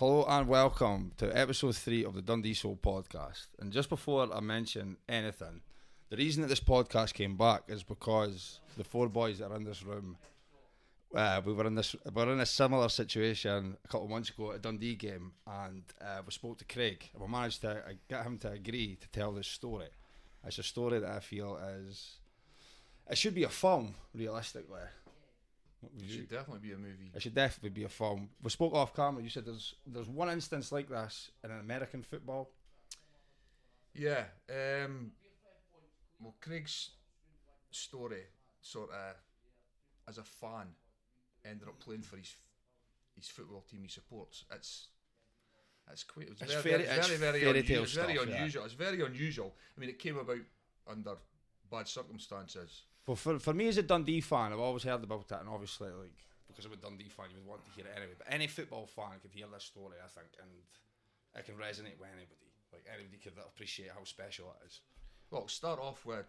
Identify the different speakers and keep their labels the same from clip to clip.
Speaker 1: Hello and welcome to episode 3 of the Dundee Soul podcast. And just before I mention anything, the reason that this podcast came back is because the four boys that are in this room, we were in a similar situation a couple of months ago at a Dundee game, and we spoke to Craig, and we managed to get him to agree to tell this story. It's a story that I feel it should be a film, realistically.
Speaker 2: It should definitely be a movie.
Speaker 1: It should definitely be a film. We spoke off camera. You said there's one instance like this in American football.
Speaker 2: Yeah. Well, Craig's story, sort of, as a fan, ended up playing for his football team he supports. It's very unusual. It's very unusual. I mean, it came about under bad circumstances.
Speaker 1: Well, for me as a Dundee fan, I've always heard about that, and obviously, like, because I'm a Dundee fan, you would want to hear it anyway. But any football fan could hear this story, I think, and it can resonate with anybody. Like, anybody could appreciate how special it is.
Speaker 2: Well, start off with,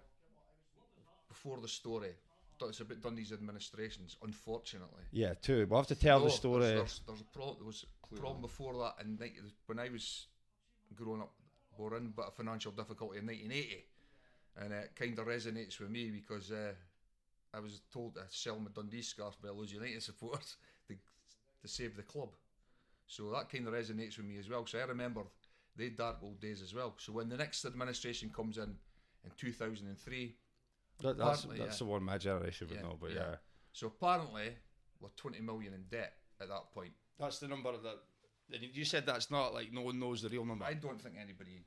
Speaker 2: before the story, it's about Dundee's administrations, unfortunately.
Speaker 1: Yeah, too. We'll have to tell the story.
Speaker 2: There was a problem before that, and when I was growing up, we were in a bit of financial difficulty in 1980. And it kind of resonates with me because I was told to sell my Dundee scarf by a Lochee United supporters to save the club. So that kind of resonates with me as well. So I remember the dark old days as well. So when the next administration comes in 2003...
Speaker 1: That's the one my generation would know, but yeah.
Speaker 2: So apparently we're 20 million in debt at that point.
Speaker 1: That's the number that... You said that's not like no one knows the real number.
Speaker 2: I don't think anybody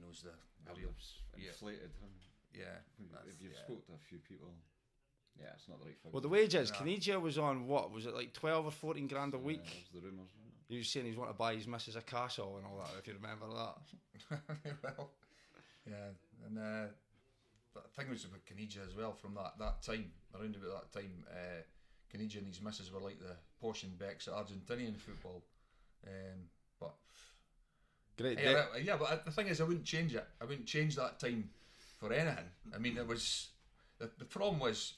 Speaker 2: knows the real...
Speaker 3: Inflated.
Speaker 2: Yeah.
Speaker 3: If you've spoke to a few people, yeah, it's not the right figure.
Speaker 1: Well, the wages, Caniggia was on what? Was it like 12 or 14 grand a week?
Speaker 3: Yeah, that was the rumours, wasn't it?
Speaker 1: You were saying he's wanting to buy his missus a castle and all that, if you remember that.
Speaker 2: Well, yeah. And the thing was about Caniggia as well, from that time, around about that time, Caniggia and his missus were like the Posh and Becks at Argentinian football. But
Speaker 1: great.
Speaker 2: Yeah, but the thing is, I wouldn't change it. I wouldn't change that time for anything. I mean, it was the problem was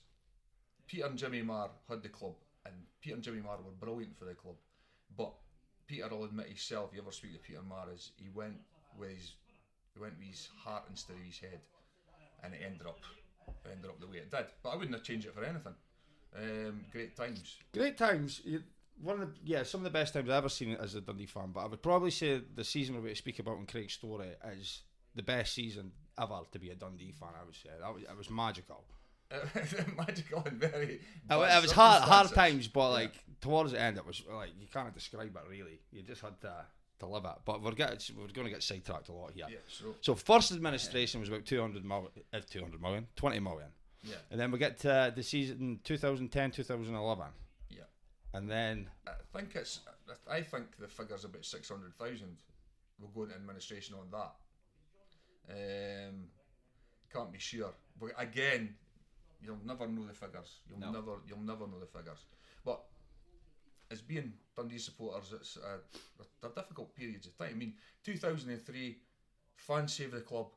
Speaker 2: Peter and Jimmy Marr had the club, and Peter and Jimmy Marr were brilliant for the club. But Peter will admit himself, if you ever speak to Peter Marr, is he went with his heart instead of his head, and it ended up the way it did. But I wouldn't have changed it for anything. Great times.
Speaker 1: Great times. Some of the best times I've ever seen it as a Dundee fan, but I would probably say the season we're going to speak about in Craig's story is the best season ever to be a Dundee fan. I would say it was magical.
Speaker 2: Magical and very.
Speaker 1: It was hard times, but like towards the end, it was like you can't describe it really. You just had to live it. But we're going to get sidetracked a lot here.
Speaker 2: Yeah,
Speaker 1: so first administration was about 20 million.
Speaker 2: Yeah.
Speaker 1: And then we get to the season 2010-2011. And then
Speaker 2: I think the figure's about 600,000. We'll go into administration on that. Can't be sure, but again, you'll never know the figures. You'll never know the figures. But as being Dundee supporters, they're difficult periods of time. I mean, 2003, fans saved the club,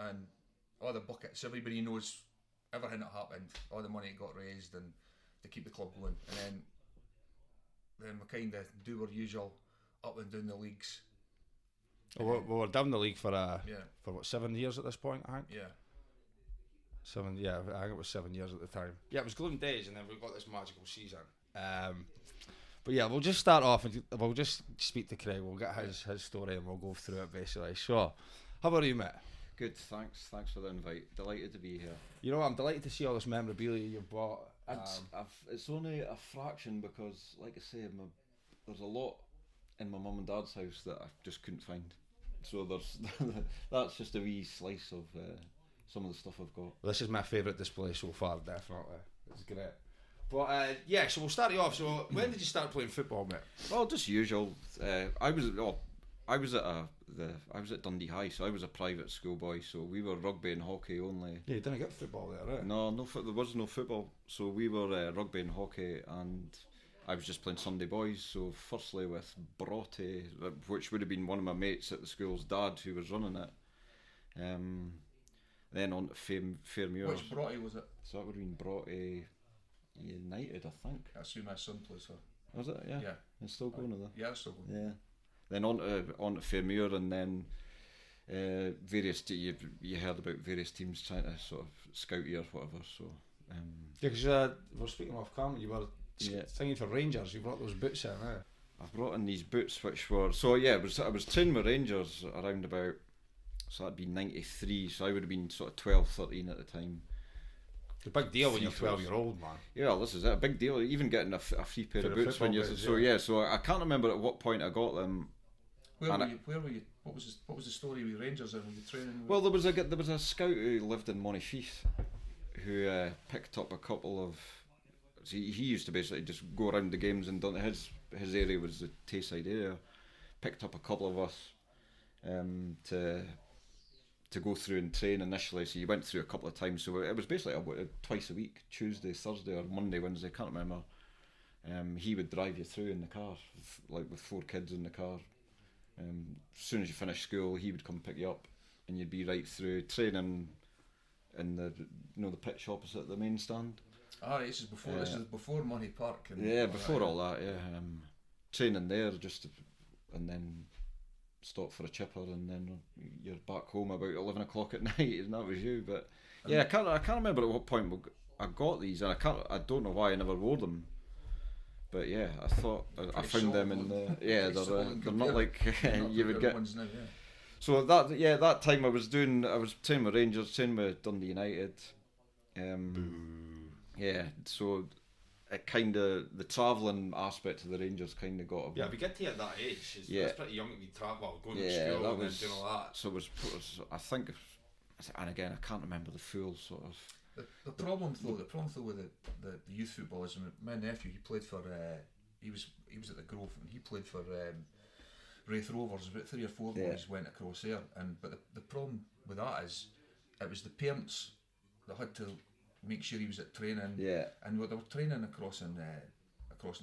Speaker 2: and all the buckets. Everybody knows everything that happened. All the money that got raised and to keep the club going, and then we kind of do our usual up and down the leagues.
Speaker 1: We were down the league for what, 7 years at this point, I think.
Speaker 2: Yeah.
Speaker 1: I think it was 7 years at the time. Yeah, it was golden days, and then we got this magical season. But yeah, we'll just start off and we'll just speak to Craig. We'll get his story and we'll go through it basically. So, how about you, mate?
Speaker 3: Good, thanks for the invite. Delighted to be here.
Speaker 1: You know, I'm delighted to see all this memorabilia you've bought.
Speaker 3: It's only a fraction because, like I say, there's a lot in my mum and dad's house that I just couldn't find. So that's just a wee slice of some of the stuff I've got.
Speaker 1: Well, this is my favourite display so far, definitely. It's great. But so we'll start you off. So when did you start playing football, mate?
Speaker 3: Well, just usual. I was at Dundee High, so I was a private schoolboy. So we were rugby and hockey only.
Speaker 1: Yeah, you didn't get football there, right?
Speaker 3: No, there was no football. So we were rugby and hockey, and I was just playing Sunday boys. So firstly with Broughty, which would have been one of my mates at the school's dad who was running it. Then on to Fairmuir.
Speaker 2: Which Broughty was it?
Speaker 3: So that would have been Broughty United, I think.
Speaker 2: That's who my son plays for.
Speaker 3: Was it? Yeah.
Speaker 2: Yeah.
Speaker 3: It's still going, is it?
Speaker 2: Yeah, it's still going.
Speaker 3: Yeah. Then on to Fairmuir, and then you heard about various teams trying to sort of scout you or whatever. So
Speaker 1: Yeah, because we're speaking off camera. You were singing for Rangers. You brought those boots in,
Speaker 3: I brought in these boots, which were I was training with Rangers around about, so that'd be 93. So I would have been sort of 12, 13 at the time.
Speaker 1: It's a big deal when you're 12-year-old, man.
Speaker 3: Yeah, this is it. A big deal. Even getting a free pair of boots when you're So I can't remember at what point I got them.
Speaker 2: Where were you? What was the story with Rangers and the training?
Speaker 3: Well, there was a scout who lived in Montefiore who picked up a couple of. He used to basically just go around the games and done his area was the Tayside area. Picked up a couple of us to go through and train initially. So you went through a couple of times. So it was basically twice a week, Tuesday, Thursday, or Monday, Wednesday. Can't remember. He would drive you through in the car, with 4 kids in the car. As soon as you finish school, he would come pick you up, and you'd be right through training in the pitch opposite the main stand.
Speaker 2: This is before Money Park.
Speaker 3: Before all that. Training there and then stop for a chipper, and then you're back home about 11 o'clock at night, and that was you. But I can't remember at what point I got these, and I don't know why I never wore them. But yeah, I thought I found them in the they're not like you would get.
Speaker 2: Now, yeah.
Speaker 3: So that time I was training with Rangers, training with Dundee United. So it kind of the travelling aspect of the Rangers kind of got.
Speaker 1: We get to at that age. It's pretty young to be going to school and then doing all that.
Speaker 3: So it was I think, and again I can't remember the full sort of.
Speaker 2: The problem though with the youth football is my nephew, he played for he was at the Grove, and he played for Raith Rovers. About 3 or 4 boys went across there, but the problem with that is it was the parents that had to make sure he was at training, and they were training across in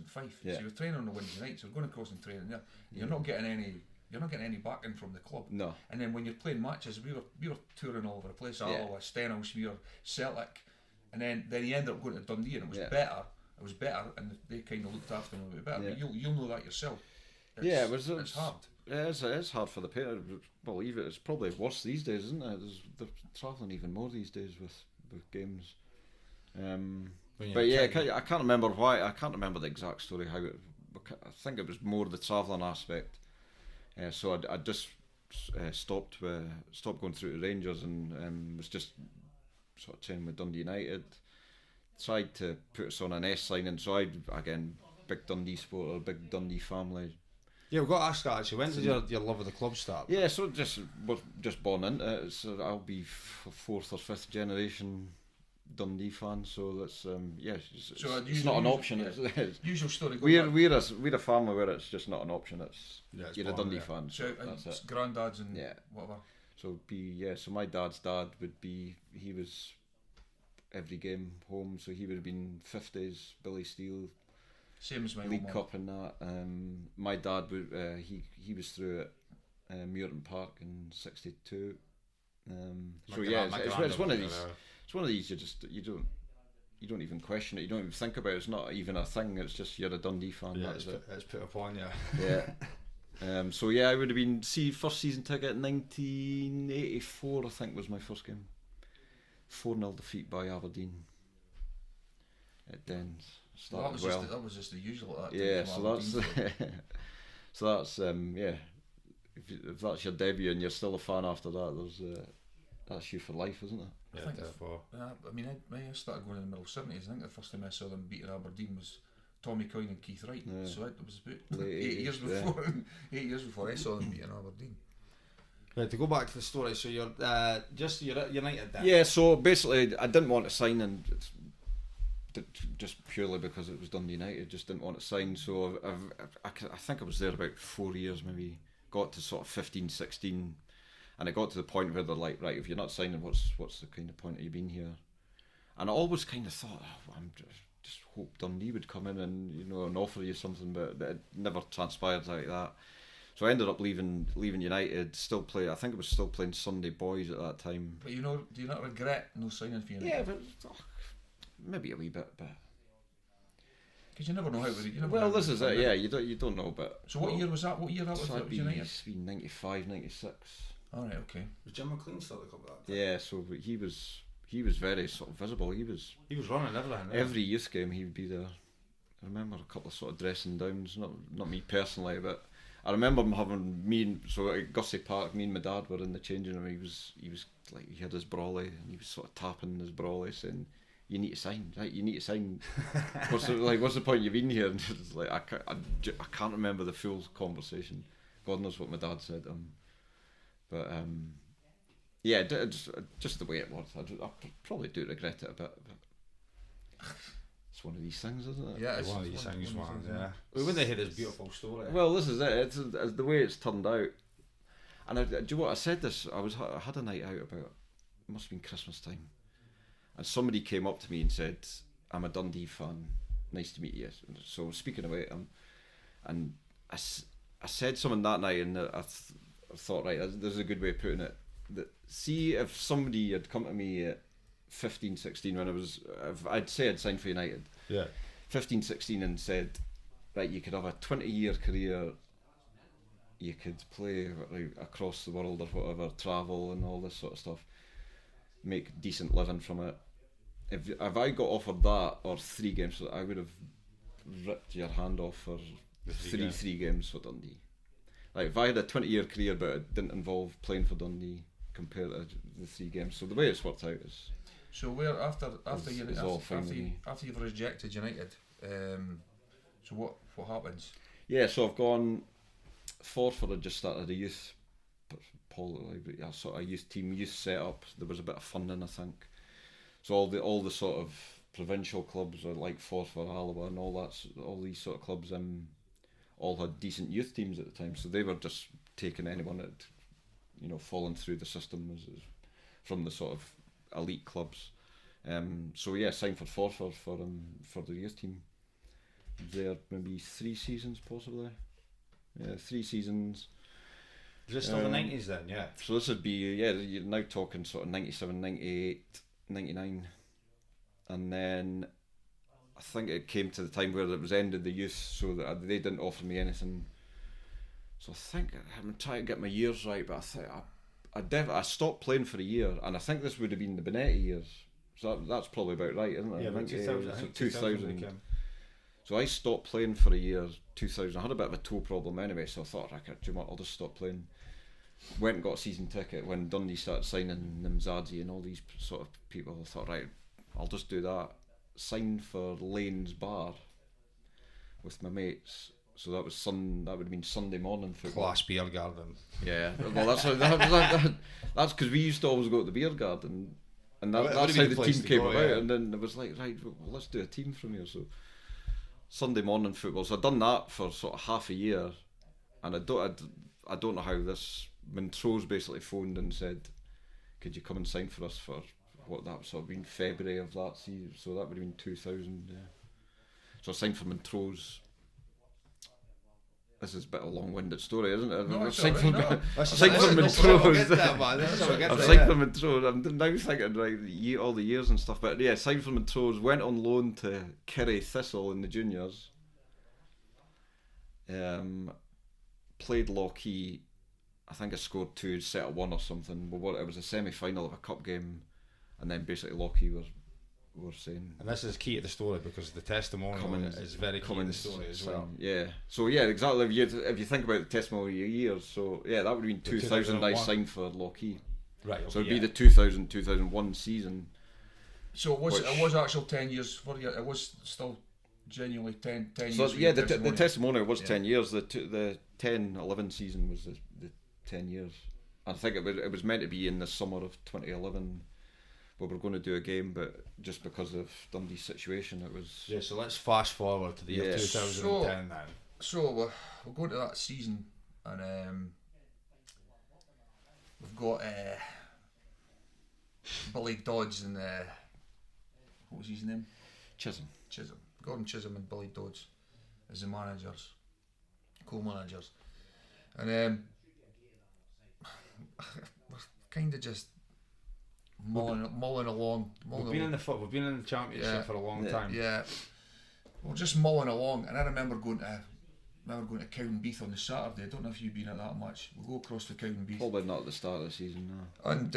Speaker 2: Fife. So you were training on a Wednesday night, so we're going across and training there. You're not getting any backing from the club.
Speaker 3: No.
Speaker 2: And then when you're playing matches, we were touring all over the place. Alloa, Stenhousemuir, Celtic, and then he ended up going to Dundee, and it was better. It was better, and they kind of looked after him a bit better. But you'll know that yourself. It's hard.
Speaker 3: Yeah, it's hard for the parents. Believe it, it's probably worse these days, isn't it? They're travelling even more these days with games. I can't remember why. I can't remember the exact story how it. I think it was more the travelling aspect. So I just stopped going through to Rangers, and was just sort of training with Dundee United. Tried to put us on an S signing, so again, big Dundee supporter, big Dundee family.
Speaker 1: Yeah, we've got to ask that actually. When did your love of the club start?
Speaker 3: Yeah, so was just born into it. So I'll be 4th or 5th generation Dundee fan, so that's it's not an option. It's
Speaker 2: usual story.
Speaker 3: We're a family where it's just not an option. You're a Dundee fan.
Speaker 2: So that's it. Granddads and whatever.
Speaker 3: So so my dad's dad would be, he was every game home, so he would have been 50s, Billy Steele,
Speaker 2: same as my
Speaker 3: League Cup and that. My dad would he was through at Muirton Park in '62. It's one of these. It's one of these you don't even question it. You don't even think about it. It's not even a thing. It's just you're a Dundee fan.
Speaker 1: Yeah, it's put upon you.
Speaker 3: Yeah. I would have been first season ticket 1984. I think was my first game. 4-0 defeat by Aberdeen at Dens.
Speaker 2: That was just the usual.
Speaker 3: So that's If that's your debut and you're still a fan after that, that's you for life, isn't it?
Speaker 2: I started going in the middle 70s. I think the first time I saw them beating Aberdeen was Tommy Coyne and Keith Wright. Yeah. So it was about 8 years before. 8 years before I saw them beating Aberdeen.
Speaker 1: Right, to go back to the story, so you're at United then?
Speaker 3: Yeah, so basically I didn't want to sign, and just purely because it was Dundee United, just didn't want to sign. So I think I was there about 4 years, maybe. Got to sort of 15, 16, and it got to the point where they're like, right, if you're not signing, what's the kind of point of you being here? And I always kind of thought, I'm just hope Dundee would come in and offer you something, but it never transpired like that. So I ended up leaving United. Still play. I think I was still playing Sunday Boys at that time.
Speaker 2: But do you not regret no signing for United?
Speaker 3: Yeah, but maybe a wee bit. But
Speaker 2: Because you never know how.
Speaker 3: Well, this is it. Yeah, you don't know, but.
Speaker 2: So what year was that? What year that was?
Speaker 3: So
Speaker 2: That
Speaker 3: that'd
Speaker 2: was United.
Speaker 3: be 95, 96.
Speaker 2: All right. Okay.
Speaker 1: Was Jim McLean still at the club at that time?
Speaker 3: Yeah, so he was very sort of visible. He was
Speaker 1: running everything. Yeah.
Speaker 3: every youth game he would be there. I remember a couple of sort of dressing downs, not me personally, but I remember him having so at Gussie Park, me and my dad were in the changing room. He was like, he had his brolly and he was sort of tapping his brolly saying, "You need to sign, right? You need to sign." what's the point you've been here? And it's like I can't remember the full conversation. God knows what my dad said to him, but yeah, just the way it was. I probably do regret it a bit, but it's one of these things, isn't it?
Speaker 2: Yeah,
Speaker 1: It's one of these things, man. Yeah. We wouldn't hear this beautiful story.
Speaker 3: Well, this is it. It's the way it's turned out. And do you know what? I said this. I had a night out about. It must have been Christmas time, and somebody came up to me and said, "I'm a Dundee fan. Nice to meet you." So speaking away, and I said something that night, and I thought, right, this is a good way of putting it. See, if somebody had come to me at 15, 16 when if I'd say I'd signed for United, 15, 16 and said, right, you could have a 20-year career, you could play like, across the world or whatever, travel and all this sort of stuff, make decent living from it. If I got offered that or 3 games, I would have ripped your hand off for three games for Dundee. Like if I had a 20-year career but it didn't involve playing for Dundee compared to the 3 games, so the way it's worked out is.
Speaker 2: So where after you've rejected United, so what happens?
Speaker 3: Yeah, so I've gone Forfar. Had just started a youth, sort of youth team, youth set up. There was a bit of funding, I think. So all the sort of provincial clubs like Forfar, Alloa, and all these sort of clubs, all had decent youth teams at the time. So they were just taking anyone that, fallen through the system as from the sort of elite clubs. So yeah, signed for Forfar for the youth team. There maybe 3 seasons possibly. Yeah, 3 seasons.
Speaker 1: Is this still the 90s then? Yeah.
Speaker 3: So this would be you're now talking sort of 97, 98, 99, and then I think it came to the time where it was ended the youth, so that they didn't offer me anything. So I think I'm trying to get my years right, but I think I stopped playing for a year, and I think this would have been the Benetti years. So that's probably about right, isn't it?
Speaker 1: Yeah, about 2000. I think 2000.
Speaker 3: So I stopped playing for a year, 2000. I had a bit of a toe problem anyway, so I thought, do you know what, I'll just stop playing. Went and got a season ticket when Dundee started signing Nimzadzi and all these sort of people. I thought, right, I'll just do that. Signed for Lane's Bar with my mates. So that would have been Sunday morning football.
Speaker 1: Class beer garden.
Speaker 3: Yeah, well that's because we used to always go to the beer garden, and that's how the team came about. Yeah. And then it was like, right, well, let's do a team from here. So Sunday morning football. So I'd done that for sort of half a year, and I don't know how this. Montrose basically phoned and said, "Could you come and sign for us for what that sort of been February of that season?" So that would have been 2000. Yeah. So I signed for Montrose. This is a bit of a long-winded story, isn't it?
Speaker 2: No,
Speaker 3: I've signed for Montrose.
Speaker 1: I've signed for Montrose.
Speaker 3: I'm now thinking right, all the years and stuff. But yeah, signed for Montrose. Went on loan to Kerry Thistle in the juniors. Played Lochee. I think I scored 2, set at 1 or something. But it was a semi-final of a cup game, and then basically Lochee were saying.
Speaker 1: And this is key to the story because the testimonial is very key to the story as well.
Speaker 3: Yeah. So yeah, exactly. If you think about the testimonial years, so yeah, that would have been 2000. I signed for Lochee.
Speaker 1: Right. Okay,
Speaker 3: so it'd be the 2000-2001 season.
Speaker 2: So it was actual 10 years for you. It was still genuinely 10 years.
Speaker 3: So yeah, the testimonial was 10 years. The 10-11 season was the 10 years. I think it was meant to be in the summer of 2011. We were going to do a game, but just because of Dundee's situation, it was.
Speaker 1: Yeah, so let's fast forward to the year 2010 then.
Speaker 2: So we'll go to that season, and we've got Billy Dodds and what was his name?
Speaker 3: Chisholm.
Speaker 2: Gordon Chisholm and Billy Dodds as the managers, co-managers, and we're kind of just mulling along.
Speaker 1: We've been in the championship for a long time.
Speaker 2: Yeah, we're just mulling along, and I remember going to Cowdenbeath on the Saturday. I don't know if you've been at that much. We'll go across to Cowdenbeath.
Speaker 3: Probably not at the start of the season, no.
Speaker 2: And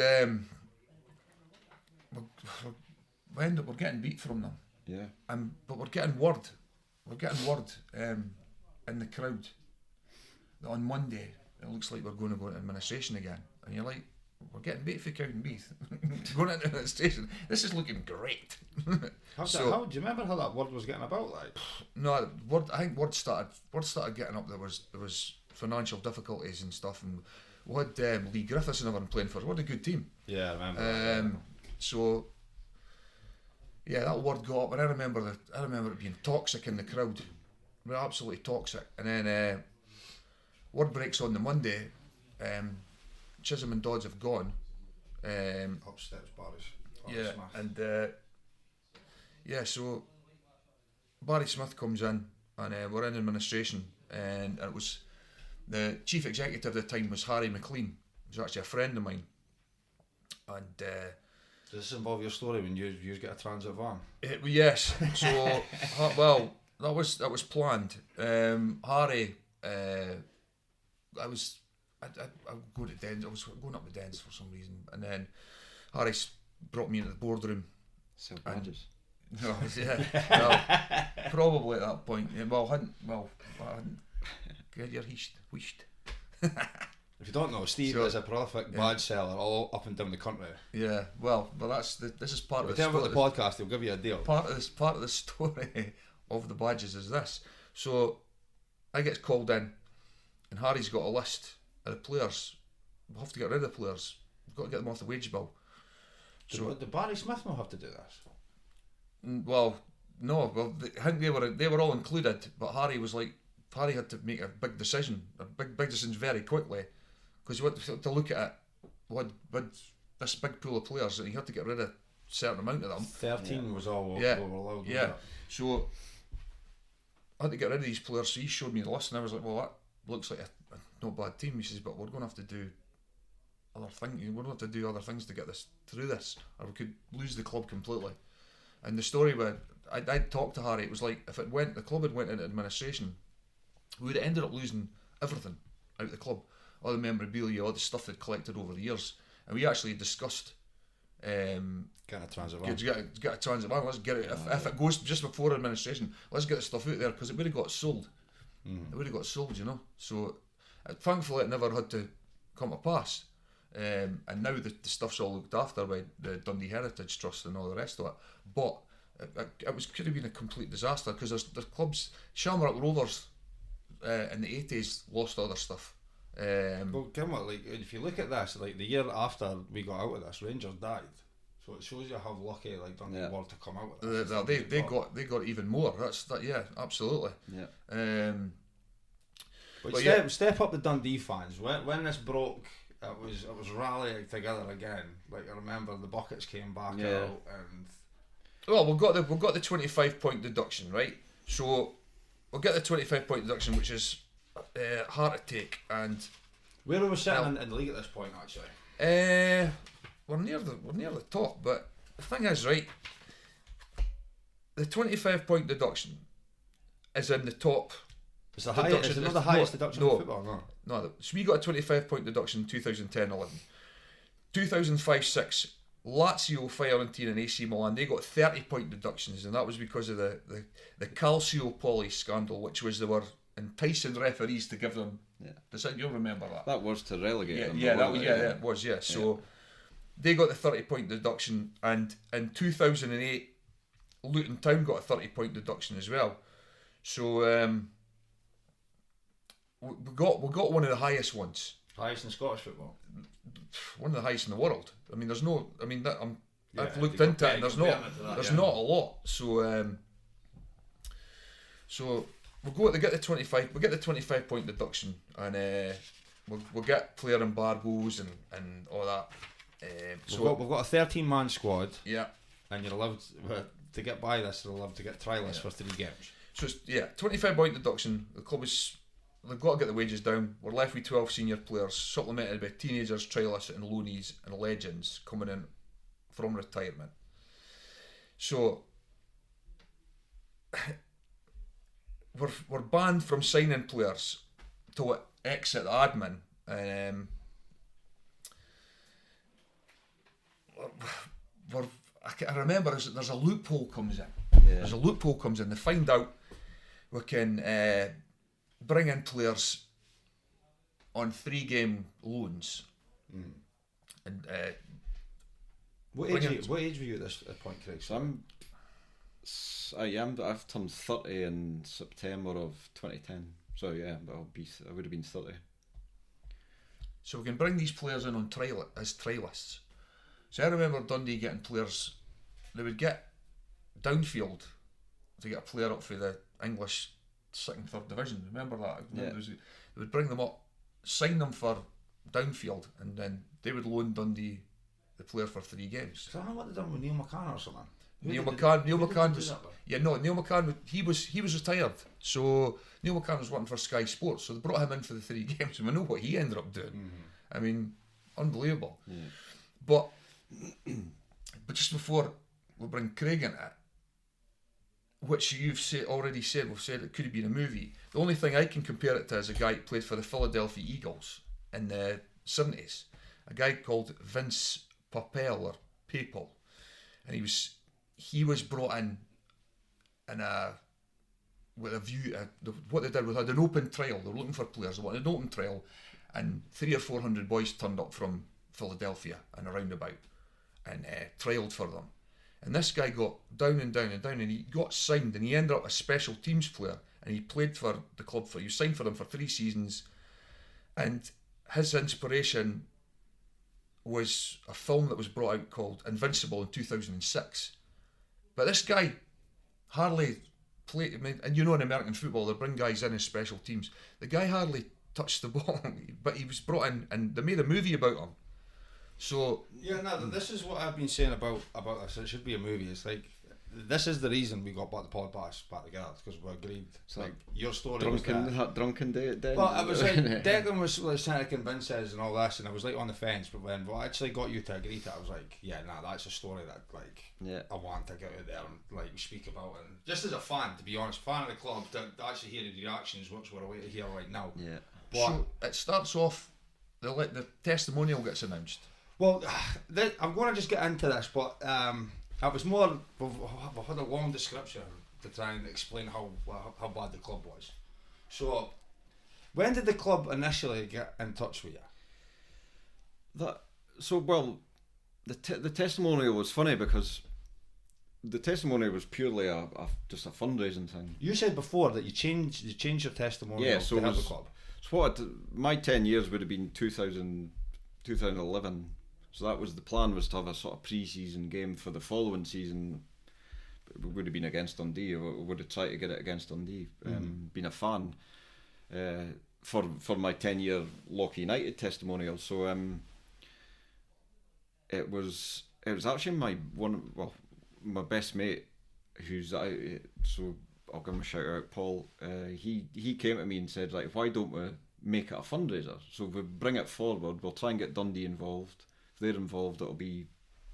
Speaker 2: we end up, we're getting beat from them.
Speaker 3: Yeah.
Speaker 2: But we're getting word in the crowd that on Monday it looks like we're going to go into administration again. And you're like, we're getting beat for Cowdenbeath. Going into administration. This is looking great.
Speaker 1: How do you remember how that word was getting about? Like,
Speaker 2: no, I think word started getting up. There was financial difficulties and stuff, and we had Lee Griffiths and everyone playing for us. What a good team.
Speaker 1: Yeah, I remember.
Speaker 2: So yeah, that word got up, and I remember it being toxic in the crowd. We're absolutely toxic. And then word breaks on the Monday. Chisholm and Dodds have gone.
Speaker 1: Up steps Barry
Speaker 2: Yeah,
Speaker 1: Smith.
Speaker 2: And so Barry Smith comes in, and we're in administration, and it was the chief executive at the time was Harry McLean. He was actually a friend of mine, and
Speaker 1: does this involve your story when you get a transit van?
Speaker 2: Yes. So well, that was planned. Harry, I go to Dens. I was going up the Dens for some reason, and then Harry brought me into the boardroom.
Speaker 3: Sell badges.
Speaker 2: No, yeah, probably at that point. Yeah, I hadn't. Get your wheeshed.
Speaker 1: If you don't know, Steve is a prolific badge seller all up and down the country.
Speaker 2: Yeah, well, this is part of the
Speaker 1: story. Tell
Speaker 2: about
Speaker 1: the podcast, he'll give you a deal.
Speaker 2: Part of the story of the badges is this. So I get called in, and Harry's got a list of the players. We'll have to get rid of the players. We've got to get them off the wage bill.
Speaker 1: So did Barry Smith not have to do this?
Speaker 2: Well, no. Well, I think they were all included, but Harry had to make a big decision, very quickly, because you want to look at it. What this big pool of players, and you had to get rid of a certain amount of them.
Speaker 1: 13 was all
Speaker 2: yeah.
Speaker 1: we were allowed.
Speaker 2: Yeah. So I had to get rid of these players. So he showed me the list, and I was like, "Well, that looks like a not bad team." He says, "But we're going to have to do other things. We're going to have to do other things to get this through this, or we could lose the club completely." And the story where I'd talked to Harry, it was like if the club had went into administration, we would have ended up losing everything out of the club, all the memorabilia, all the stuff they'd collected over the years, and we actually discussed
Speaker 1: get a transit van.
Speaker 2: Get a transit van. Let's get it. If it goes just before administration, let's get the stuff out there, because it would have got sold. It would have got sold, you know. So thankfully, it never had to come to pass. And now the stuff's all looked after by the Dundee Heritage Trust and all the rest of it. But it could have been a complete disaster, because there's clubs. Shamrock Rovers in the 80s lost all their stuff.
Speaker 1: Well, like if you look at this, like the year after we got out of this, Rangers died. So it shows you how lucky like Dundee were to come out with this.
Speaker 2: They got even more. Yeah, absolutely.
Speaker 1: Yeah. But step up the Dundee fans. When this broke, it was rallying together again. Like I remember the buckets came back out, and
Speaker 2: well, we've got the 25-point deduction, right? So we'll get the 25-point deduction, which is hard to take. And
Speaker 1: where are we sitting in the league at this point, actually?
Speaker 2: We're near the top, but the thing is, right, the 25-point deduction is in the top.
Speaker 1: It's the highest. Is it not the highest deduction in football?
Speaker 2: No. So we got a 25-point deduction in 2010-11. 2005-06, Lazio, Fiorentina and AC Milan, they got 30-point deductions, and that was because of the Calciopoli scandal, which was they were enticing referees to give them. You'll remember that.
Speaker 3: That was to relegate them.
Speaker 2: It was. So they got the 30-point deduction, and in 2008, Luton Town got a 30-point deduction as well. So we got one of the highest ones.
Speaker 1: Highest in Scottish football.
Speaker 2: One of the highest in the world. I mean, there's no. I mean, I've looked into it, and there's not a lot. So we'll get the 25. We'll get the 25-point deduction, and we'll get player embargoes and all that.
Speaker 1: We've got a 13-man squad.
Speaker 2: Yeah.
Speaker 1: And you're allowed to get by this. You're allowed to get trialists for 3 games.
Speaker 2: So 25-point deduction. The club they've got to get the wages down. We're left with 12 senior players, supplemented by teenagers, trialists and loanees and legends coming in from retirement. So we're banned from signing players till it exit the admin. I remember there's a loophole comes in.
Speaker 3: Yeah.
Speaker 2: There's a loophole comes in. They find out we can bring in players on 3-game loans. And
Speaker 1: what age were you at this point, Craig?
Speaker 3: So I've turned 30 in September of 2010. So yeah, I would have been 30.
Speaker 2: So we can bring these players in on trial as trialists. So I remember Dundee getting players. They would get Downfield to get a player up for the English 2nd, 3rd division. Remember that?
Speaker 3: Yeah.
Speaker 2: They would bring them up, sign them for Downfield, and then they would loan Dundee the player for 3 games.
Speaker 1: So I don't know what they done with Neil McCann or something.
Speaker 2: Neil McCann was Neil McCann he was retired. So Neil McCann was working for Sky Sports, so they brought him in for the 3 games, and we know what he ended up doing. I mean, unbelievable. But just before we bring Craig into it, which you've already said, we've said it could have been a movie. The only thing I can compare it to is a guy who played for the Philadelphia Eagles in the 70s, a guy called Vince Papale, and he was brought in with a view. What they did was had an open trial. They were looking for players. They wanted an open trial, and 300 or 400 boys turned up from Philadelphia and around about, and trialled for them. And this guy got down and down and down, and he got signed, and he ended up a special teams player, and he played for the club he was signed for them for 3 seasons, and his inspiration was a film that was brought out called Invincible in 2006. But this guy hardly played, and you know in American football they bring guys in as special teams. The guy hardly touched the ball, but he was brought in, and they made a movie about him. So
Speaker 1: yeah, no, this is what I've been saying about this. It should be a movie. It's like, this is the reason we got back the podcast back together, because we agreed. It's like your story
Speaker 3: drunken day at Den.
Speaker 1: Well, it was like Declan was trying to convince us and all this, and I was like on the fence. But when I actually got you to agree to it, I was like, yeah, that's a story that I want to get out there and speak about. And just as a fan, to be honest, fan of the club, to actually hear the reactions, which we're away to hear right now.
Speaker 3: Yeah.
Speaker 1: But
Speaker 2: so it starts off. The testimonial gets announced.
Speaker 1: Well, I'm going to just get into this, but it was more. We've had a long description to try and explain how bad the club was. So, when did the club initially get in touch with you?
Speaker 3: The testimonial was funny because the testimonial was purely just a fundraising thing.
Speaker 1: You said before that you changed your testimonial
Speaker 3: so
Speaker 1: to help the club.
Speaker 3: So my 10 years would have been 2011. So that was the plan, was to have a sort of pre-season game for the following season. It would have been against Dundee, or would have tried to get it against Dundee. Been a fan for my 10-year Lochee United testimonial. So it was actually my best mate, who's so I'll give him a shout out, Paul. He came to me and said, like, why don't we make it a fundraiser? So if we bring it forward, we'll try and get Dundee involved. If they're involved, it'll be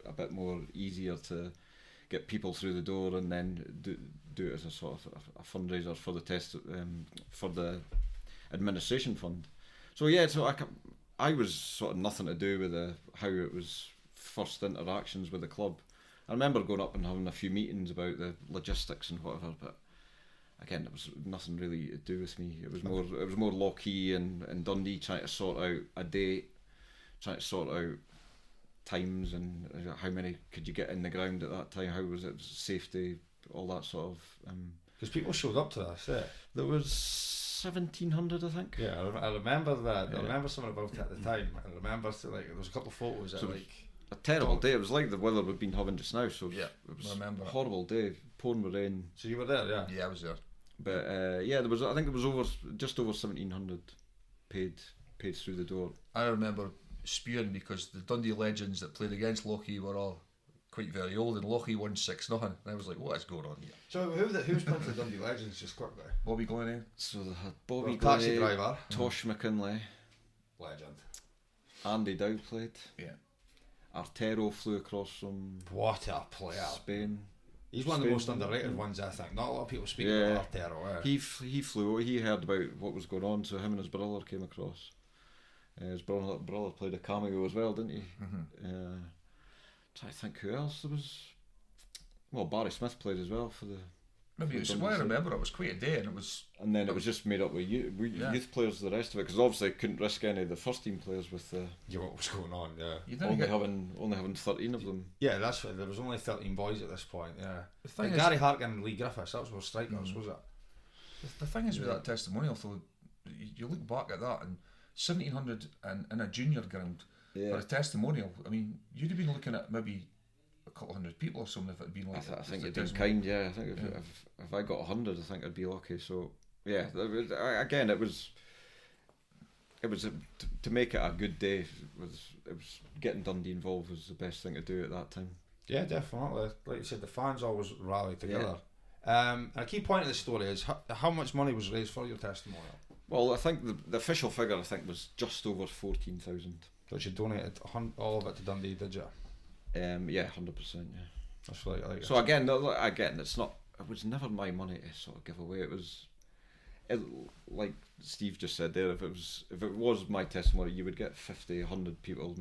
Speaker 3: a bit more easier to get people through the door, and then do it as a sort of a fundraiser for for the administration fund. So yeah, so I was sort of nothing to do with how it was first interactions with the club. I remember going up and having a few meetings about the logistics and whatever, but again, it was nothing really to do with me. It was more Lochee and Dundee trying to sort out a date, trying to sort out times and how many could you get in the ground at that time, how was it, safety, all that sort of.
Speaker 1: Because people showed up to this, yeah.
Speaker 3: There was 1,700, I think.
Speaker 1: Yeah, I remember that. I remember something about it at the time. I remember there was a couple of photos that
Speaker 3: a terrible day. It was like the weather we've been having just now. So it was
Speaker 2: I remember
Speaker 3: a horrible day, pouring with rain.
Speaker 1: So you were there, yeah?
Speaker 2: Yeah, I was there.
Speaker 3: But I think there was just over 1,700 paid through the door.
Speaker 2: I remember spewing because the Dundee legends that played against Lochee were all quite very old, and Lochee won 6-0, and I was like, what is going on here?
Speaker 1: So who's playing for the Dundee legends, just quickly?
Speaker 2: Bobby Glennie.
Speaker 3: So they had Bobby
Speaker 1: taxi
Speaker 3: Glennie,
Speaker 1: driver,
Speaker 3: Tosh McKinley,
Speaker 1: legend.
Speaker 3: Andy Dow played.
Speaker 2: Yeah.
Speaker 3: Artero flew across from
Speaker 1: What a player.
Speaker 3: Spain.
Speaker 1: He's one of the
Speaker 3: Spain,
Speaker 1: most underrated ones, I think. Not a lot of people speak
Speaker 3: Yeah.
Speaker 1: about Artero.
Speaker 3: He flew. He heard about what was going on, so him and his brother came across. His brother played a cameo as well, didn't he? Trying to think who else there was. Well, Barry Smith played as well for the.
Speaker 2: Maybe it's why I remember it was quite a day, and it was.
Speaker 3: And then it was just made up with youth players. The rest of it, because obviously couldn't risk any of the first team players with the.
Speaker 1: Yeah, what was going on? Yeah.
Speaker 2: You
Speaker 3: Only having 13 of them.
Speaker 1: Yeah, that's right. There was only 13 boys at this point. Yeah.
Speaker 2: The thing is,
Speaker 1: Gary Harkin and Lee Griffiths. That was our strikers, was it?
Speaker 2: The thing is with that testimonial, though, you look back at that and 1,700 in a junior ground for a testimonial. I mean, you'd have been looking at maybe a couple hundred people or something if it had been like.
Speaker 3: I think you'd been kind. Yeah, I think if I got 100, I think I'd be lucky. So yeah, again, it was to make it a good day. It was getting Dundee involved was the best thing to do at that time.
Speaker 1: Yeah, definitely. Like you said, the fans always rally together. And a key point of the story is how much money was raised for your testimonial.
Speaker 3: Well, I think the official figure was just over 14,000.
Speaker 1: But you donated all of it to Dundee, did you?
Speaker 3: Yeah, 100%. Yeah.
Speaker 1: That's like
Speaker 3: so again, it's not. It was never my money to sort of give away. It was, like Steve just said there. If it was my testimony, you would get 50, 100 people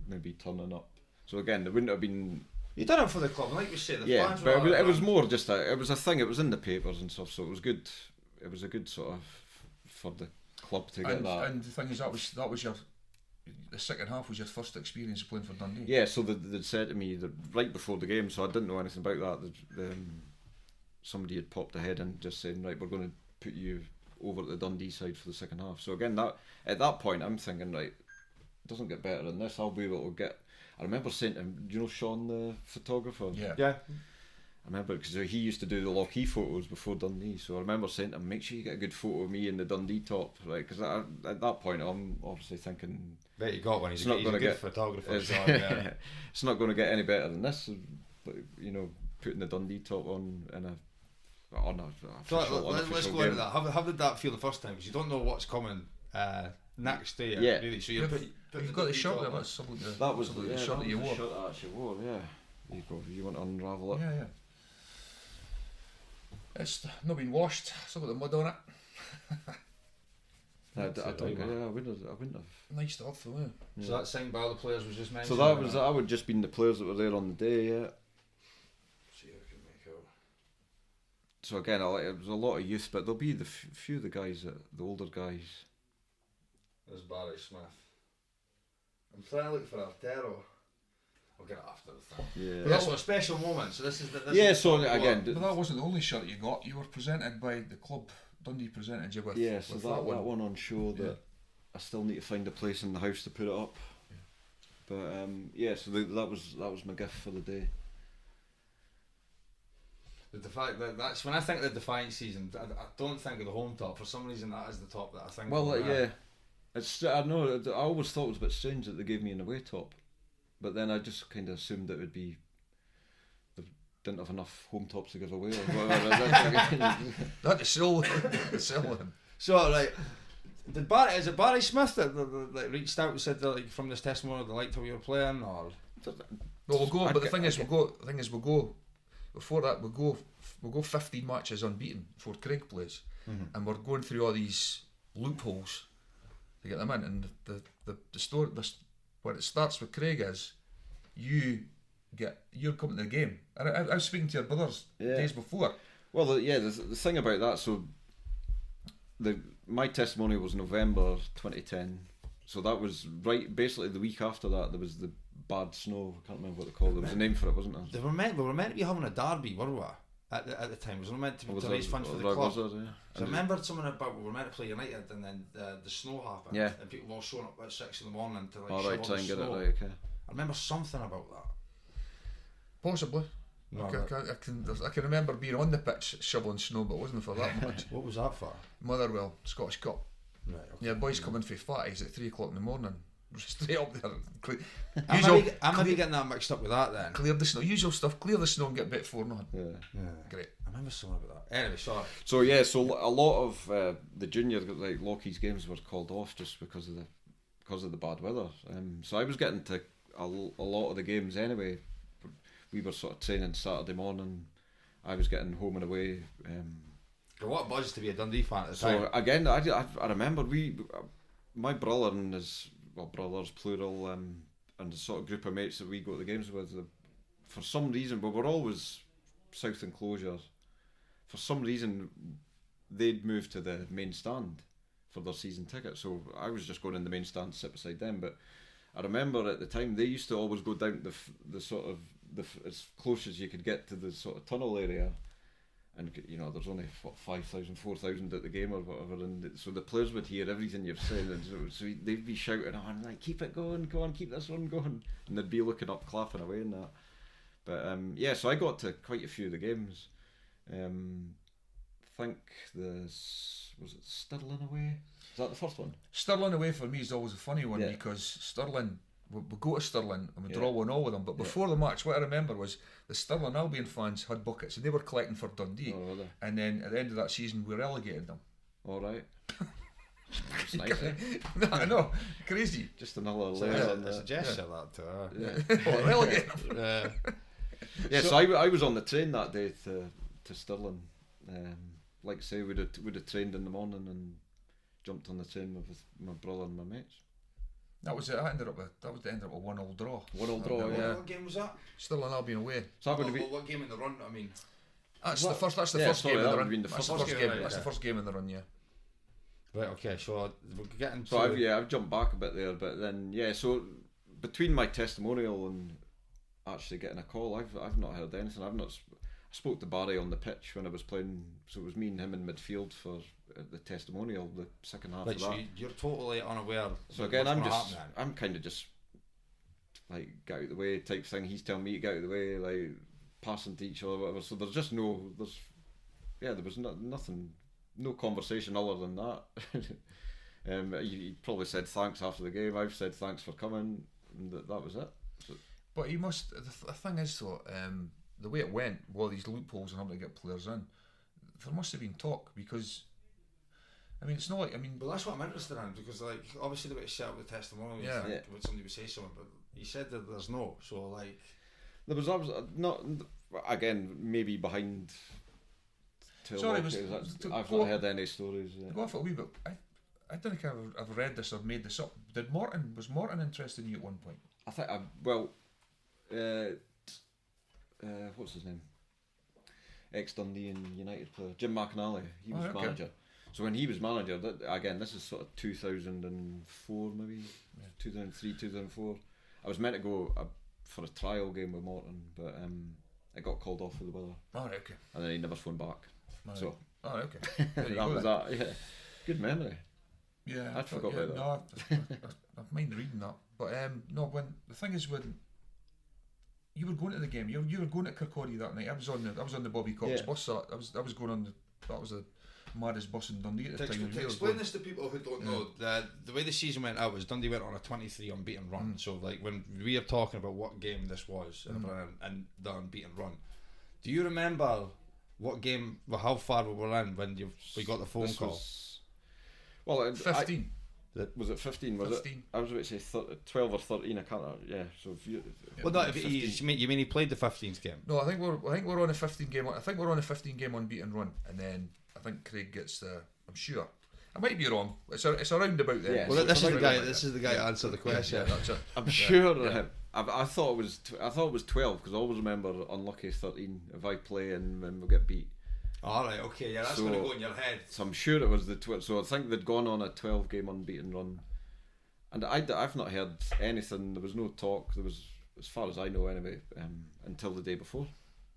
Speaker 3: maybe turning up. So again, there wouldn't have been.
Speaker 1: You done it for the club, and like you said, the fans
Speaker 3: but
Speaker 1: were
Speaker 3: it was more just it was a thing. It was in the papers and stuff, so it was good. It was a good sort of for the club to get that.
Speaker 2: And the thing is, that was your. The second half was your first experience of playing for Dundee.
Speaker 3: Yeah, so they'd said to me that right before the game, so I didn't know anything about that. Somebody had popped ahead and just saying, right, we're going to put you over at the Dundee side for the second half. So again, at that point, I'm thinking, right, it doesn't get better than this. I'll be able to get. I remember saying to him, do you know Sean, the photographer?
Speaker 1: Yeah.
Speaker 3: I remember because he used to do the Lochee photos before Dundee, so I remember saying to him, make sure you get a good photo of me in the Dundee top, right? Because at that point, I'm obviously thinking.
Speaker 1: Bet you got one. He's a good photographer. Sean, yeah.
Speaker 3: It's not going to get any better than this. But, putting the Dundee top on in a.
Speaker 1: Let's go into that. How did that feel the first time? Because you don't know what's coming next day.
Speaker 3: Yeah.
Speaker 1: Really. So
Speaker 2: you've got the shirt there.
Speaker 3: That was
Speaker 2: the shirt that you wore.
Speaker 3: The shirt I actually wore. Yeah. You want to unravel it?
Speaker 2: Yeah. It's not been washed. Still got the mud on it.
Speaker 3: I wouldn't have.
Speaker 2: Nice stuff, though. Yeah.
Speaker 1: So that signed by all the players was just mentioned.
Speaker 3: So that would just been the players that were there on the day. Yeah.
Speaker 1: See if I can make out.
Speaker 3: So again, it was a lot of youth, but there'll be the few of the guys, the older guys.
Speaker 1: There's Barry Smith. I'm trying to look for Artero. I'll get it after the thing.
Speaker 3: Yeah.
Speaker 1: But that's a special moment. So this is
Speaker 3: again.
Speaker 2: But that wasn't the only shirt you got. You were presented by the club. Dundee presented you with.
Speaker 3: Yeah, so
Speaker 2: with
Speaker 3: that one on show that I still need to find a place in the house to put it up. Yeah. But so that was my gift for the day.
Speaker 1: The fact that's when I think of the Defiant season, I don't think of the home top. For some reason, that is the top that I think.
Speaker 3: Well, yeah. I know. I always thought it was a bit strange that they gave me an away top, but then I just kind of assumed it would be. Didn't have enough home tops to give away or whatever.
Speaker 2: That to sell them.
Speaker 1: So right, is it Barry Smith that reached out and said that from this testimonial they liked how you were playing, or?
Speaker 2: Well, we'll go. But the thing is, we'll go. Before that, we'll go 15 matches unbeaten before Craig plays, and we're going through all these loopholes to get them in. And the story, where it starts with Craig is, you're coming to the game. And I was speaking to your brothers days before.
Speaker 3: Well, the thing about that, so my testimony was November 2010, so that was basically the week after that there was the bad snow. I can't remember what they called it. There was a name for it, wasn't there?
Speaker 1: We were meant to be having a derby, were we? At the time, was it meant to raise funds for the club? So I remembered something about we were meant to play United, and then the snow happened, and people were all showing up at 6 in the morning to
Speaker 3: try and get it right. Okay.
Speaker 1: I remember something about that.
Speaker 2: Possibly. No, I can remember being on the pitch shoveling snow, but it wasn't for that much.
Speaker 1: What was that for?
Speaker 2: Motherwell Scottish Cup.
Speaker 1: Right. Okay.
Speaker 2: Yeah, boys coming for fatties at 3 o'clock in the morning. Straight up there.
Speaker 1: I might be getting that mixed up with that then.
Speaker 2: Clear the snow. Usual stuff. Clear the snow and get bit 4-0.
Speaker 3: Yeah.
Speaker 2: Great.
Speaker 1: I remember something about that. Anyway, sorry.
Speaker 3: So a lot of the junior Lochee's games were called off just because of the bad weather. So I was getting to a lot of the games anyway. we were sort of training Saturday morning. I was getting home and away.
Speaker 1: What a buzz to be a Dundee fan at the
Speaker 3: So
Speaker 1: time.
Speaker 3: again, I remember my brother and his brothers plural, and the sort of group of mates that we go to the games with. For some reason, but we're always South Enclosure. For some reason, they'd moved to the main stand for their season ticket, so I was just going in the main stand to sit beside them. But I remember at the time they used to always go down the sort of as close as you could get to the sort of tunnel area. And there's only 5,000, 4,000 at the game or whatever, and so the players would hear everything you're saying, and so they'd be shouting on like, "Keep it going, go on, keep this one going," and they'd be looking up, clapping away and that. But so I got to quite a few of the games. I think was it Stirling away? Is that the first one?
Speaker 2: Stirling away for me is always a funny one because Stirling. We go to Stirling and we draw 1-1 with them, but before the match, what I remember was the Stirling Albion fans had buckets and they were collecting for Dundee.
Speaker 3: Oh, really?
Speaker 2: And then at the end of that season, we relegated them.
Speaker 3: All right. That's nice, eh?
Speaker 2: No, I know, crazy.
Speaker 3: Just another layer on
Speaker 1: It's a
Speaker 3: the.
Speaker 1: gesture that to her.
Speaker 2: Oh, relegated them.
Speaker 3: So I was on the train that day to Stirling. Like I say, we'd have trained in the morning and jumped on the train with my brother and my mates.
Speaker 2: That was it. That ended up with a 1-1 draw.
Speaker 3: 1-1 draw. Yeah.
Speaker 1: What game was that?
Speaker 2: Stirling Albion away.
Speaker 3: So that would have been.
Speaker 1: What game in the run? I mean,
Speaker 2: That's the first game in the run. That's the first game in the run. Yeah.
Speaker 1: Right. Okay. So we're getting.
Speaker 3: So I've jumped back a bit there, but then so between my testimonial and actually getting a call, I've not heard anything. I spoke to Barry on the pitch when I was playing. So it was me and him in midfield for the testimonial, the second half of that.
Speaker 1: So you're totally unaware.
Speaker 3: So again, I'm kind of just like get out of the way type thing. He's telling me to get out of the way, like passing to each other, whatever. So there's just there was nothing, no conversation other than that. He probably said thanks after the game. I've said thanks for coming, and that was it. So,
Speaker 2: but he must. The thing is though, the way it went, all these loopholes and having to get players in, there must have been talk because. I mean, it's not like,
Speaker 1: Well, that's what I'm interested in because, like, obviously the way to set up the testimonial, when somebody would say something, but he said that there's no, so like.
Speaker 3: There was not, again, maybe behind.
Speaker 2: Sorry,
Speaker 3: I've not heard any stories.
Speaker 2: To go off a wee bit, I don't think I've read this or made this up. Was Morton interested in you at one point?
Speaker 3: I think, what's his name? Ex-Dundee and United player, Jim McAnally, he was manager. So when he was manager, again, this is sort of 2004 maybe, 2003, 2004. I was meant to go for a trial game with Morton, but I got called off for the weather.
Speaker 2: Oh, right, okay.
Speaker 3: And then he never phoned back.
Speaker 2: Right.
Speaker 3: So,
Speaker 2: oh, right, okay.
Speaker 3: that was that, yeah. Good memory.
Speaker 2: Yeah,
Speaker 3: I'd forgot about that.
Speaker 2: No, I mind reading that. But no, when the thing is when you were going to the game, you were going to Kirkcaldy that night. I was on the Bobby Cox bus. I was going on that was the maddest bus in Dundee at the time.
Speaker 1: Explain this to people who don't know. The way the season went out was Dundee went on a 23 unbeaten run. So like when we are talking about what game this was and the unbeaten run, do you remember what game? Well, how far we were in when we got the phone call?
Speaker 2: 15.
Speaker 3: Was it 15? Was
Speaker 2: 15.
Speaker 3: it? I was about to say 12 or 13. I can't. Yeah. So if you.
Speaker 1: Well, no. You mean he played the 15th game?
Speaker 2: No, I think we're on a 15 game. I think we're on a 15 game unbeaten run, and then I think Craig gets the. I'm sure. I might be wrong. It's around about there.
Speaker 3: Yeah,
Speaker 1: well,
Speaker 3: so
Speaker 1: this is the guy to answer the question.
Speaker 2: Yeah, that's it.
Speaker 3: I'm sure. Yeah. I thought it was 12 because I always remember unlucky 13 if I play and when we get beat.
Speaker 1: All right, okay, yeah, that's going to go in your head.
Speaker 3: So I'm sure it was the 12. So I think they'd gone on a 12 game unbeaten run, and I've not heard anything. There was no talk. There was, as far as I know, anyway, until the day before.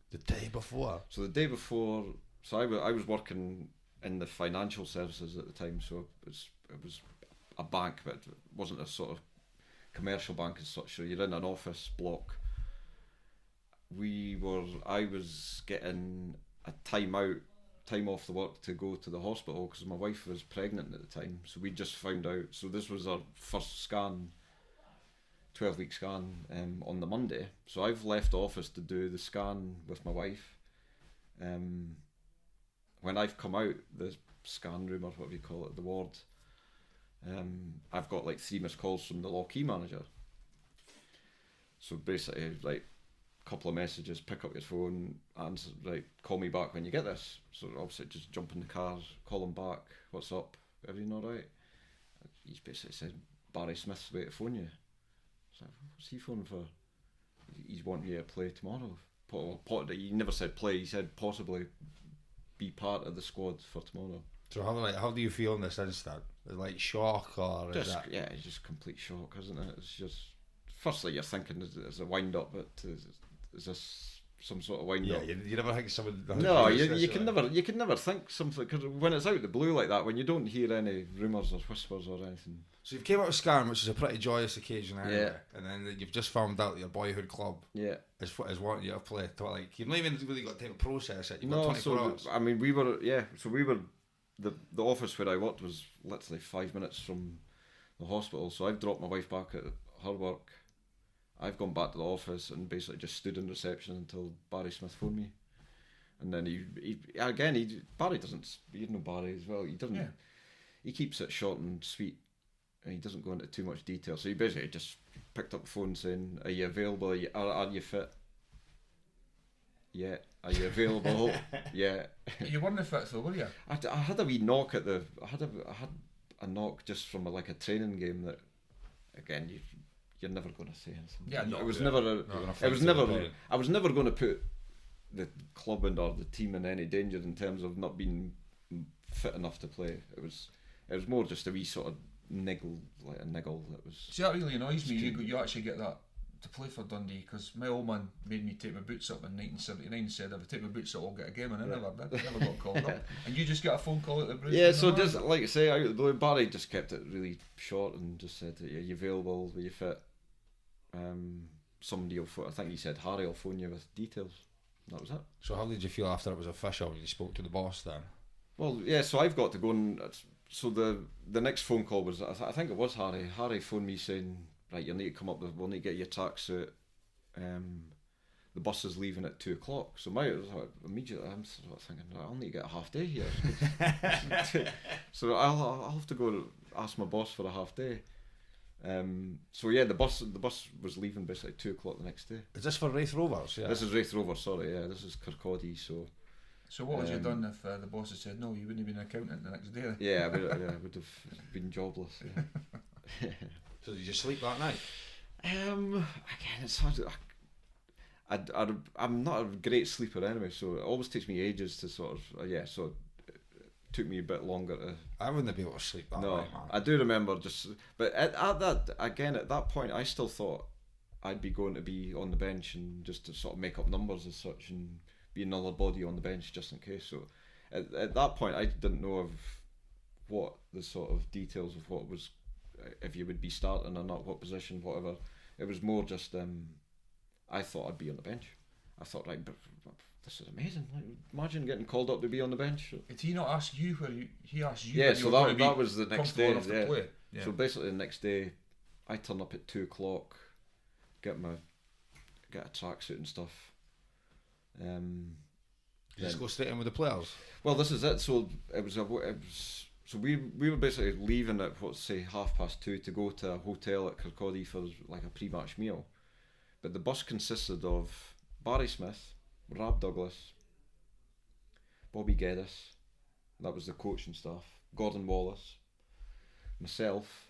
Speaker 1: The day before.
Speaker 3: So the day before. So I was working in the financial services at the time. So it was a bank, but it wasn't a sort of commercial bank as such. So you're in an office block. I was getting a time off the work to go to the hospital because my wife was pregnant at the time. So we just found out. So this was our first scan, 12-week scan on the Monday. So I've left office to do the scan with my wife. When I've come out the scan room or whatever you call it, the ward, I've got like 3 missed calls from the Lochee manager. So basically, like, couple of messages, pick up your phone, answer, right, call me back when you get this. So obviously just jump in the car, call him back, what's up, everything alright? He's basically said, Barry Smith's way to phone you. So what's he phoning for? He's wanting you to play tomorrow. He never said play, he said possibly be part of the squad for tomorrow.
Speaker 1: So how do you feel in this instant? Is it like shock or
Speaker 3: just,
Speaker 1: is that...
Speaker 3: Yeah, it's just complete shock, isn't it? It's just, firstly you're thinking is a wind up, but is this some sort of wind up?
Speaker 1: Yeah, you never think someone...
Speaker 3: No, you can never think something, because when it's out of the blue like that, when you don't hear any rumours or whispers or anything.
Speaker 1: So you've came out of Scarn, which is a pretty joyous occasion anyway, and then you've just found out that your boyhood club is wanting you to play. Like, you've not even really got time to process it. You've got 24 hours.
Speaker 3: I mean, we were the office where I worked was literally 5 minutes from the hospital, so I've dropped my wife back at her work. I've gone back to the office and basically just stood in reception until Barry Smith phoned me. And then Barry doesn't, you know Barry as well, he doesn't, he keeps it short and sweet, and he doesn't go into too much detail. So he basically just picked up the phone saying, are you available, are you fit? Yeah. Are you available? Yeah.
Speaker 2: You weren't fit though, were you?
Speaker 3: I had a wee knock at I had a knock just from a training game that, again, you're never going to say anything.
Speaker 2: Yeah, no.
Speaker 3: It was I was never going to put the club or the team in any danger in terms of not being fit enough to play. It was more just a wee sort of niggle. That was.
Speaker 2: See, that really annoys me. You actually get that to play for Dundee, because my old man made me take my boots up in 1979 and said, if I take my boots up I'll get a game, and I never got called up. And you just got a phone call at the Bruce.
Speaker 3: Yeah, so just like I say, out of the blue, Barry just kept it really short and just said, are you available, are you fit? Somebody will phone, I think he said Harry will phone you with details. That was it.
Speaker 1: So how did you feel after it was official when you spoke to the boss then?
Speaker 3: Well, yeah, so I've got to go and, so the next phone call was, I think it was Harry. Harry phoned me saying, right, you'll need to come up, we'll need to get your tracksuit. The bus is leaving at 2 o'clock. So immediately I'm sort of thinking, I'll need to get a half day here. So I'll have to go ask my boss for a half day. So yeah, the bus was leaving basically at 2 o'clock the next day.
Speaker 1: Is this for Raith Rovers? Yeah.
Speaker 3: This is Raith Rovers, sorry, yeah, this is Kirkcaldy, so...
Speaker 2: So what would you have done if the boss had said no, you wouldn't have been an accountant the next day?
Speaker 3: Yeah, I would have been jobless, yeah.
Speaker 1: So did you sleep that night?
Speaker 3: Again, it's hard to... I'm not a great sleeper anyway, so it always takes me ages to sort of... so it took me a bit longer to...
Speaker 1: I wouldn't be able to sleep that night, man.
Speaker 3: I do remember just... But at that point, I still thought I'd be going to be on the bench and just to sort of make up numbers as such and be another body on the bench just in case. So at that point, I didn't know of what the sort of details of what was... if you would be starting or not, what position, whatever. It was more just... I thought I'd be on the bench. I thought, right, but this is amazing. Like, imagine getting called up to be on the bench.
Speaker 2: Did he not ask you where he asked you?
Speaker 3: Yeah, so that was the next day.
Speaker 2: Yeah.
Speaker 3: So basically the next day, I turn up at 2 o'clock, get a tracksuit and stuff.
Speaker 1: You just go straight in with the players?
Speaker 3: Well, this is it. So so we were basically leaving at 2:30 to go to a hotel at Kirkcaldy for like a pre-match meal. But the bus consisted of Barry Smith, Rab Douglas, Bobby Geddes, that was the coach and staff, Gordon Wallace, myself,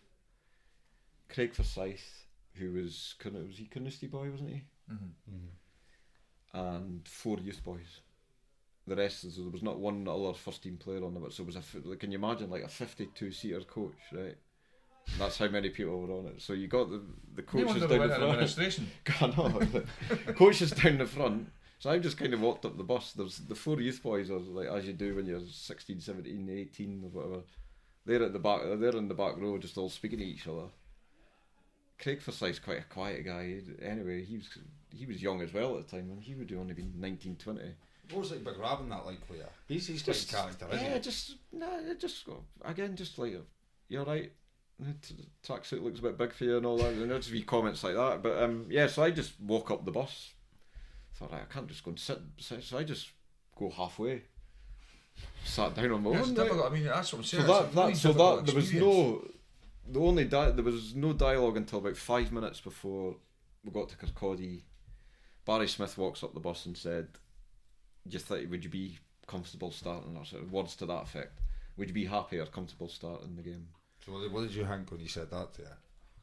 Speaker 3: Craig Forsyth, who was he Carnoustie boy, wasn't he?
Speaker 2: Mm-hmm.
Speaker 3: Mm-hmm. And 4 youth boys. The rest, there was not one other first team player on it, so it was can you imagine like a 52-seater coach, right? That's how many people were on it. So you got the coaches down the front.
Speaker 2: Administration.
Speaker 3: The coaches down the front. So I just kind of walked up the bus. There's the 4 youth boys, or like as you do when you're 16, 17, 18 or whatever. They're at the back. They're in the back row, just all speaking to each other. Craig Forsyth's quite a quiet guy. Anyway, he was young as well at the time, and he would have only been 19, 20.
Speaker 1: What was like Big Rab in that like for you? He's just quite a character, isn't he?
Speaker 3: Just like you're right. The tracksuit looks a bit big for you and all that, and just wee comments like that. But so I just walk up the bus. Thought, right, I can't just go and sit. So I just go halfway. Sat down on my own.
Speaker 2: It's difficult. I mean, that's what I'm saying.
Speaker 3: There was no dialogue until about 5 minutes before we got to Kirkcaldy. Barry Smith walks up the bus and said, would you be comfortable starting, or sort of words to that effect? Would you be happy or comfortable starting the game?
Speaker 1: So what did you think when he said that to you?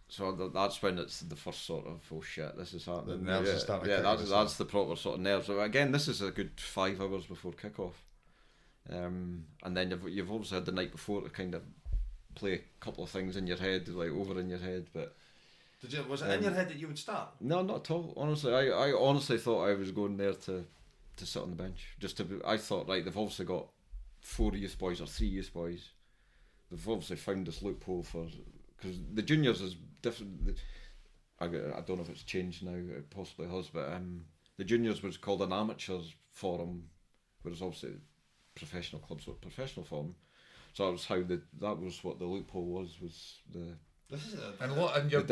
Speaker 3: So that's when it's the first sort of, oh shit, this is happening.
Speaker 1: The nerves are starting to
Speaker 3: yeah,
Speaker 1: kick
Speaker 3: that's the proper sort of nerves. So again, this is a good 5 hours before kick-off. And then you've obviously had the night before to kind of play a couple of things in your head, like over in your head, but...
Speaker 1: Was it in your head that you would start?
Speaker 3: No, not at all. Honestly, I honestly thought I was going there to sit on the bench. I thought, right, they've obviously got 4 youth boys or 3 youth boys. They've obviously found this loophole because the juniors is different. I don't know if it's changed now. It possibly has, but the juniors was called an amateurs forum, whereas obviously professional clubs were professional forum. So that was that was what the loophole was the.
Speaker 2: And your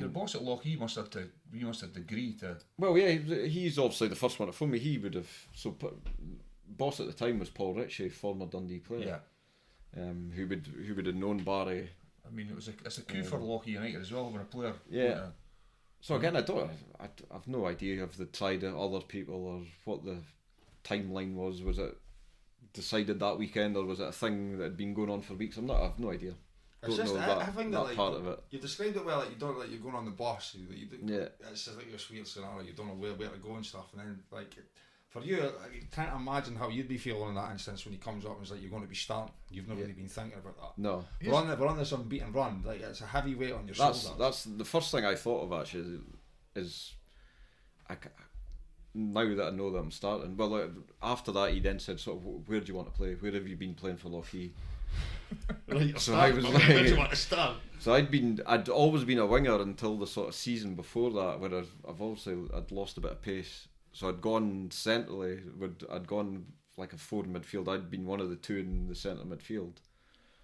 Speaker 2: boss at Lochee must have agreed to.
Speaker 3: Well, yeah, he's obviously the first one to phone me. He would have boss at the time was Paul Ritchie, former Dundee player.
Speaker 2: Yeah.
Speaker 3: Who would have known Barry.
Speaker 2: I mean, it's a coup for Lochee United as well when a player.
Speaker 3: Yeah. So again, I've no idea if they tried it other people or what the timeline was. Was it decided that weekend or was it a thing that had been going on for weeks? I've no idea.
Speaker 1: It's just, I think that like,
Speaker 3: part of it.
Speaker 1: You described it well, like you don't like you're going on the bus.
Speaker 3: Yeah.
Speaker 1: It's just like a weird scenario. You don't know where to go and stuff, and then like for you, I can't imagine how you'd be feeling in that instance when he comes up and it's like you're going to be starting. You've not really been thinking about that.
Speaker 3: No.
Speaker 1: We're on this unbeaten run. Like it's a heavy weight on your shoulders.
Speaker 3: That's the first thing I thought of actually. Is now that I know that I'm starting. Well, after that he then said, sort of, where do you want to play? Where have you been playing for Lochee?
Speaker 1: Right,
Speaker 3: so I was like, where
Speaker 1: do you want to start?
Speaker 3: So I'd always been a winger until the sort of season before that, where I'd lost a bit of pace. So I'd gone centrally. I'd gone like a 4 in midfield. I'd been one of the 2 in the centre midfield.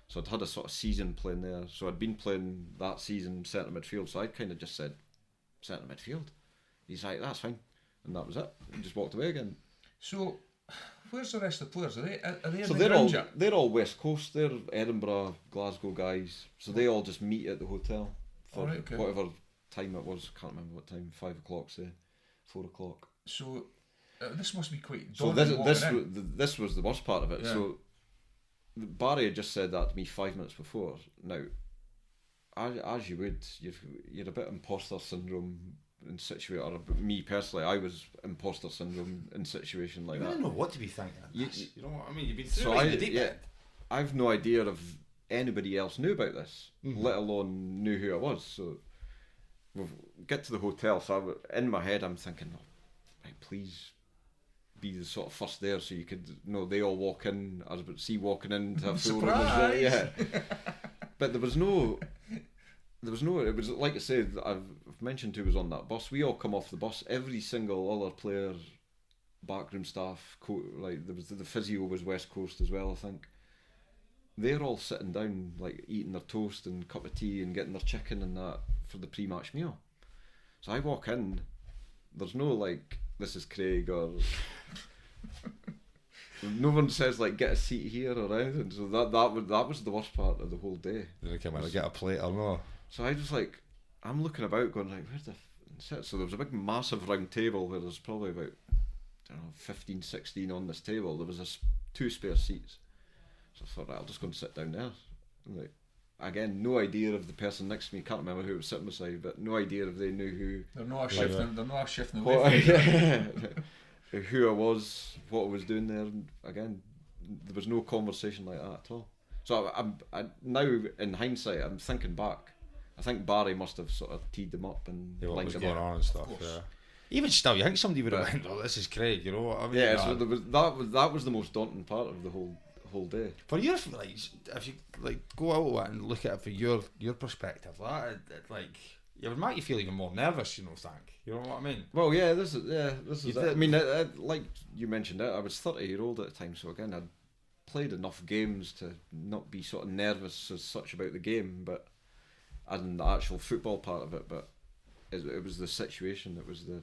Speaker 3: So I'd had a sort of season playing there. So I'd been playing that season centre midfield. So I kind of just said centre midfield. He's like, that's fine, and that was it. And just walked away again.
Speaker 2: So where's the rest of the players? Are they
Speaker 3: so they're all West Coast. They're Edinburgh, Glasgow guys. So they all just meet at the hotel for whatever time it was. Can't remember what time. 5 o'clock, say 4 o'clock.
Speaker 2: So this must be quite.
Speaker 3: So this was the worst part of it. Yeah. So Barry had just said that to me 5 minutes before. Now, as you would, you're a bit imposter syndrome in situation. Or me personally, I was imposter syndrome in situation like that.
Speaker 1: I don't know what to be thinking. You know what I mean? You've been through the deep end.
Speaker 3: I've no idea if anybody else knew about this, let alone knew who I was. So we get to the hotel. So in my head, I'm thinking, right, please be the sort of first there, so you could they all walk in. I was about to see walking in to have
Speaker 2: surprise.
Speaker 3: Yeah, but there was no. It was like I said. I've mentioned who was on that bus. We all come off the bus. Every single other player, backroom staff, like there was the physio was West Coast as well. I think they're all sitting down, like eating their toast and cup of tea and getting their chicken and that for the pre-match meal. So I walk in. There's no like, this is Craig or. No one says like get a seat here or anything. So that was the worst part of the whole day.
Speaker 1: Did they come out and get a plate or no?
Speaker 3: So I was like, I'm looking about going like, where's the sit? So there was a big massive round table where there's probably about 15, 16 on this table. There was 2 spare seats. So I thought, right, I'll just go and sit down there. And like, again, no idea of the person next to me. Can't remember who was sitting beside, but no idea if they knew who.
Speaker 2: They're not shifting away.
Speaker 3: Who I was, what I was doing there. And again, there was no conversation like that at all. So I now in hindsight, I'm thinking back. I think Barry must have sort of teed them up and
Speaker 1: lined them going on and stuff. Yeah. Even still, you think somebody would have went, "Oh, this is Craig," you know what I mean?
Speaker 3: Yeah. So that was the most daunting part of the whole day.
Speaker 1: For your if you like go out and look at it from your perspective, that like it would make you feel even more nervous. You know what I mean?
Speaker 3: Well, yeah. This is it. I mean, like you mentioned it, I was 30-year-old at the time, so again, I'd played enough games to not be sort of nervous as such about the game, but and the actual football part of it. But it was the situation. It was the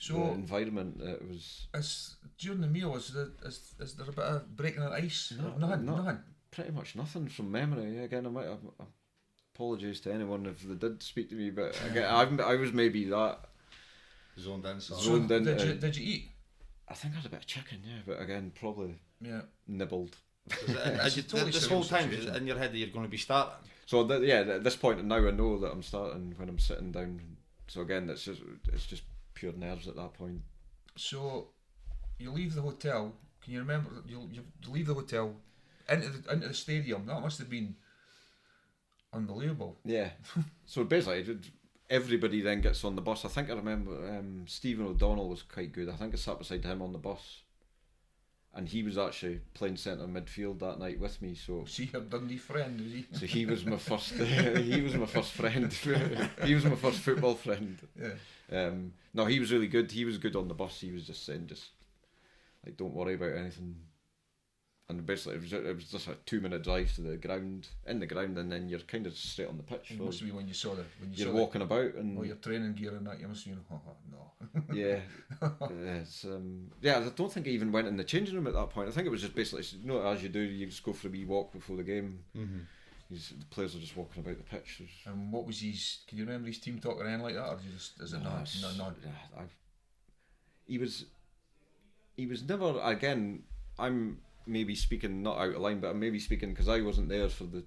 Speaker 3: environment. It was.
Speaker 2: During the meal, is there a bit of breaking of ice?
Speaker 3: No, nothing. Pretty much nothing from memory. Again, I apologies to anyone if they did speak to me, but again, I was maybe that
Speaker 1: Zoned in. So.
Speaker 3: Zoned in.
Speaker 2: Did you eat?
Speaker 3: I think I had a bit of chicken, yeah, but again, probably nibbled.
Speaker 1: This whole time is it in your head that you're going to be starting?
Speaker 3: So at this point now I know that I'm starting when I'm sitting down. So again, it's just pure nerves at that point.
Speaker 2: So you leave the hotel. Can you remember? You leave the hotel into the stadium. That must have been unbelievable.
Speaker 3: Yeah. So basically, everybody then gets on the bus. I think I remember Stephen O'Donnell was quite good. I think I sat beside him on the bus, and he was actually playing centre midfield that night with me. So
Speaker 2: see your Dundee friend, was he?
Speaker 3: So he was my first. He was my first friend. He was my first football friend.
Speaker 2: Yeah.
Speaker 3: No, he was really good. He was good on the bus. He was just saying, like, don't worry about anything. And basically, it was just a 2-minute drive to the ground, and then you're kind of straight on the pitch.
Speaker 2: It must be when you saw
Speaker 3: you're walking about and
Speaker 2: all your training gear and that. You must be no.
Speaker 3: Yeah, I don't think I even went in the changing room at that point. I think it was just basically, as you do, you just go for a wee walk before the game. Mm-hmm. The players are just walking about the pitch.
Speaker 2: And what was his? Can you remember his team talk or anything like that, or is it not? No.
Speaker 3: He was never. Again, I'm maybe speaking not out of line, but I'm maybe speaking because I wasn't there for the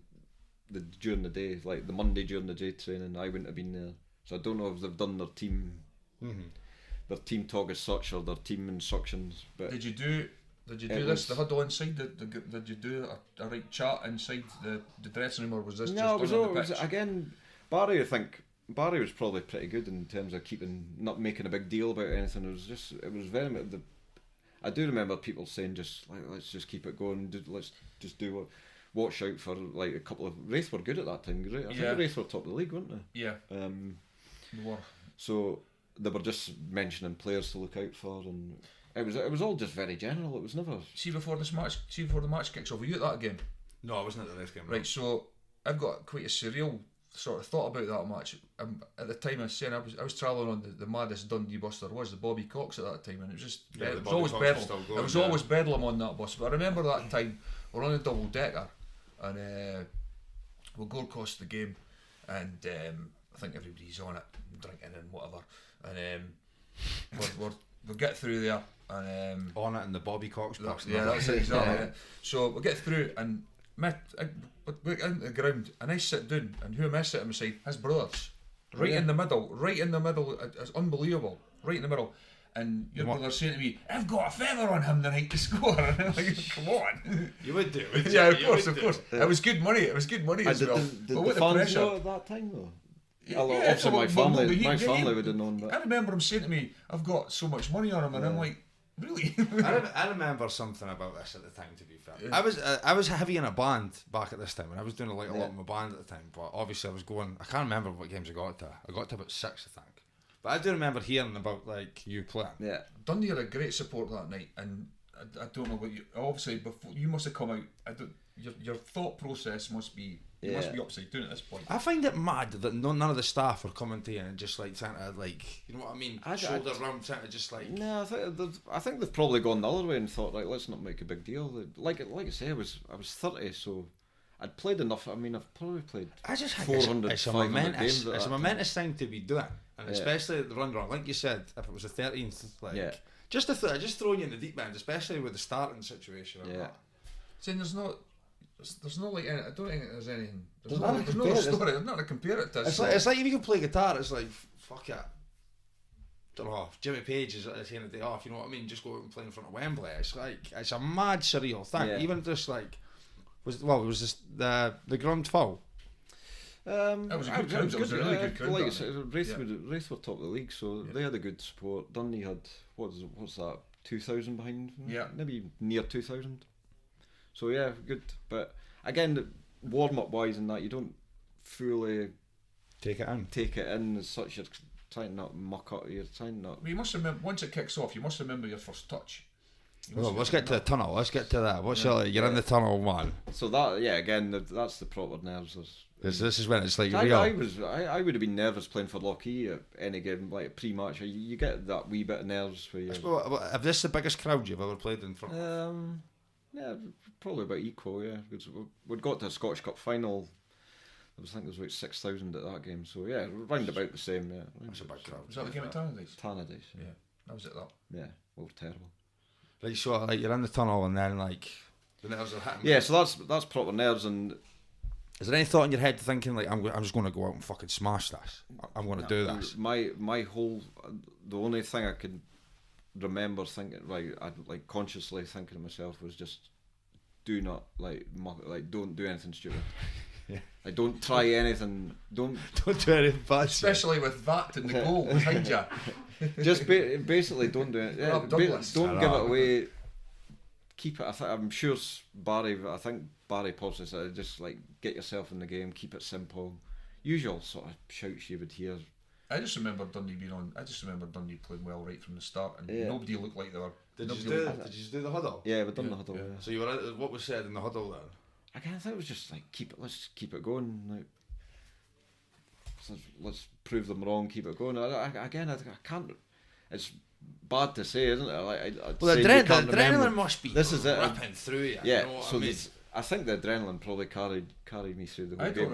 Speaker 3: during the day, like the Monday during the day training. I wouldn't have been there, so I don't know if they've done their team, their team talk as such or their team instructions. But
Speaker 2: did you do the huddle inside? Did you do a right chat inside the dressing room, or was this just on the pitch?
Speaker 3: Again, Barry. I think Barry was probably pretty good in terms of not making a big deal about anything. It was very. I do remember people saying just like, let's just keep it going. Let's just do what. Watch out for like a couple of Raith were good at that time, right? I think Raith were top of the league, weren't they?
Speaker 2: Yeah.
Speaker 3: They were. So they were just mentioning players to look out for, and it was all just very general. It was never.
Speaker 2: See before the match kicks off. Were you at that game?
Speaker 1: No, I wasn't at the Raith game.
Speaker 2: Right. So I've got quite a surreal sort of thought about that match. At the time I was saying I was travelling on the maddest Dundee bus there was, the Bobby Cox at that time, and it was just it was always bedlam. It was always bedlam on that bus. But I remember that time we're on a double decker, and we'll go across the game, and I think everybody's on it, drinking and whatever, and we'll get through there, and
Speaker 1: on it in the Bobby Cox bus.
Speaker 2: Yeah, that's it, exactly it. So we'll get through, and we're into the ground, and I sit down, and who am I sitting beside? His brothers, right in the middle. It's unbelievable, right in the middle. And your brother's saying to me, "I've got a feather on him tonight to score." And I'm like, "Come on."
Speaker 1: You would do.
Speaker 2: Yeah, of course. It was good money. It was good money as well.
Speaker 3: Did the fans know at that time though? Obviously, my family would have known. But
Speaker 2: I remember him saying to me, "I've got so much money on him," and I'm like, "Really?"
Speaker 1: I remember something about this at the time. To be fair, I was heavy in a band back at this time, and I was doing a lot in my band at the time. But obviously, I was going. I can't remember what games I got to. I got to about 6, I think. But I do remember hearing about like you playing.
Speaker 3: Yeah,
Speaker 2: Dundee had a great support that night, and I don't know what you. Obviously, before you must have come out. Your thought process must be. You must be upside down at this point.
Speaker 1: I find it mad that none of the staff are coming to you and just like trying to like, you know what I mean, shoulder around trying to just like.
Speaker 3: No, I think they've probably gone the other way and thought, right, let's not make a big deal. Like I say, I was 30, so I'd played enough. I mean, I've probably played.
Speaker 1: I just think
Speaker 3: 400,
Speaker 1: it's a
Speaker 3: 500 games.
Speaker 1: It's a momentous thing to be doing, and especially at the run wrong. Like you said, if it was the 13th, like just throwing you in the deep end, especially with the starting situation.
Speaker 2: Saying there's no like I don't think there's anything. There's no story. There's nothing to compare it to.
Speaker 1: It's like if you can play guitar, it's like fuck it. Don't know. Jimmy Page is at the end of the day off. You know what I mean? Just go out and play in front of Wembley. It's like it's a mad surreal thing.
Speaker 3: Yeah.
Speaker 1: Even just like it was just the Grand Foul.
Speaker 2: It was a good crowd. It was a really good crowd.
Speaker 3: Like Raith were top of the league, so they had a good support. Dundee had what's that? 2,000 behind.
Speaker 2: Yeah,
Speaker 3: maybe near 2,000. So yeah, good. But again, warm up wise and that, you don't fully
Speaker 1: take it in
Speaker 3: as such. You're trying not muck up. You're trying not.
Speaker 2: Well, you must remember once it kicks off. You must remember your first touch.
Speaker 1: Well, let's get to the tunnel. Let's get to that. You're in the tunnel, man.
Speaker 3: So that again, that's the proper nerves.
Speaker 1: This is when it's like
Speaker 3: real. I would have been nervous playing for Lochee at any given like pre-match. You get that wee bit of nerves where you.
Speaker 1: If this is the biggest crowd you've ever played in front of?
Speaker 3: Yeah, probably about equal. Yeah, because we'd got to a Scottish Cup final I think there was about 6,000 at that game. So yeah, round about the same. Yeah,
Speaker 1: That's a big crowd.
Speaker 2: Was that the game at Tannadice?
Speaker 3: Tannadice.
Speaker 2: Yeah, that was it. That.
Speaker 3: Yeah, we were terrible.
Speaker 1: Right, so like you're in the tunnel and then like the nerves are hitting.
Speaker 3: Yeah, so that's proper nerves. And
Speaker 1: is there any thought in your head thinking like I'm just going to go out and fucking smash this? I'm going to do this.
Speaker 3: My whole the only thing I could remember thinking, right, I like consciously thinking to myself was just do not don't do anything stupid.
Speaker 1: Yeah.
Speaker 3: Like don't try anything. Don't
Speaker 1: do anything bad.
Speaker 2: Especially with that in the goal behind you.
Speaker 3: Just basically don't do it. Yeah, don't give it away. Keep it. I'm sure Barry. I think Barry Potts said just like get yourself in the game. Keep it simple. Usual sort of shouts you would hear.
Speaker 2: I just remember Dundee being on. I just remember Dundee playing well right from the start, and nobody looked like they were.
Speaker 1: Did you do the huddle?
Speaker 3: Yeah, we've done the huddle. Yeah.
Speaker 1: So you were. What was said in the huddle then?
Speaker 3: Again, I think it was just like let's keep it going. Like, let's prove them wrong. Keep it going. I can't. It's bad to say, isn't it?
Speaker 1: Well, the adrenaline must be
Speaker 3: this is it.
Speaker 1: ripping through you.
Speaker 3: Yeah.
Speaker 1: You know
Speaker 3: So I think the adrenaline probably carried me through the whole game.
Speaker 2: I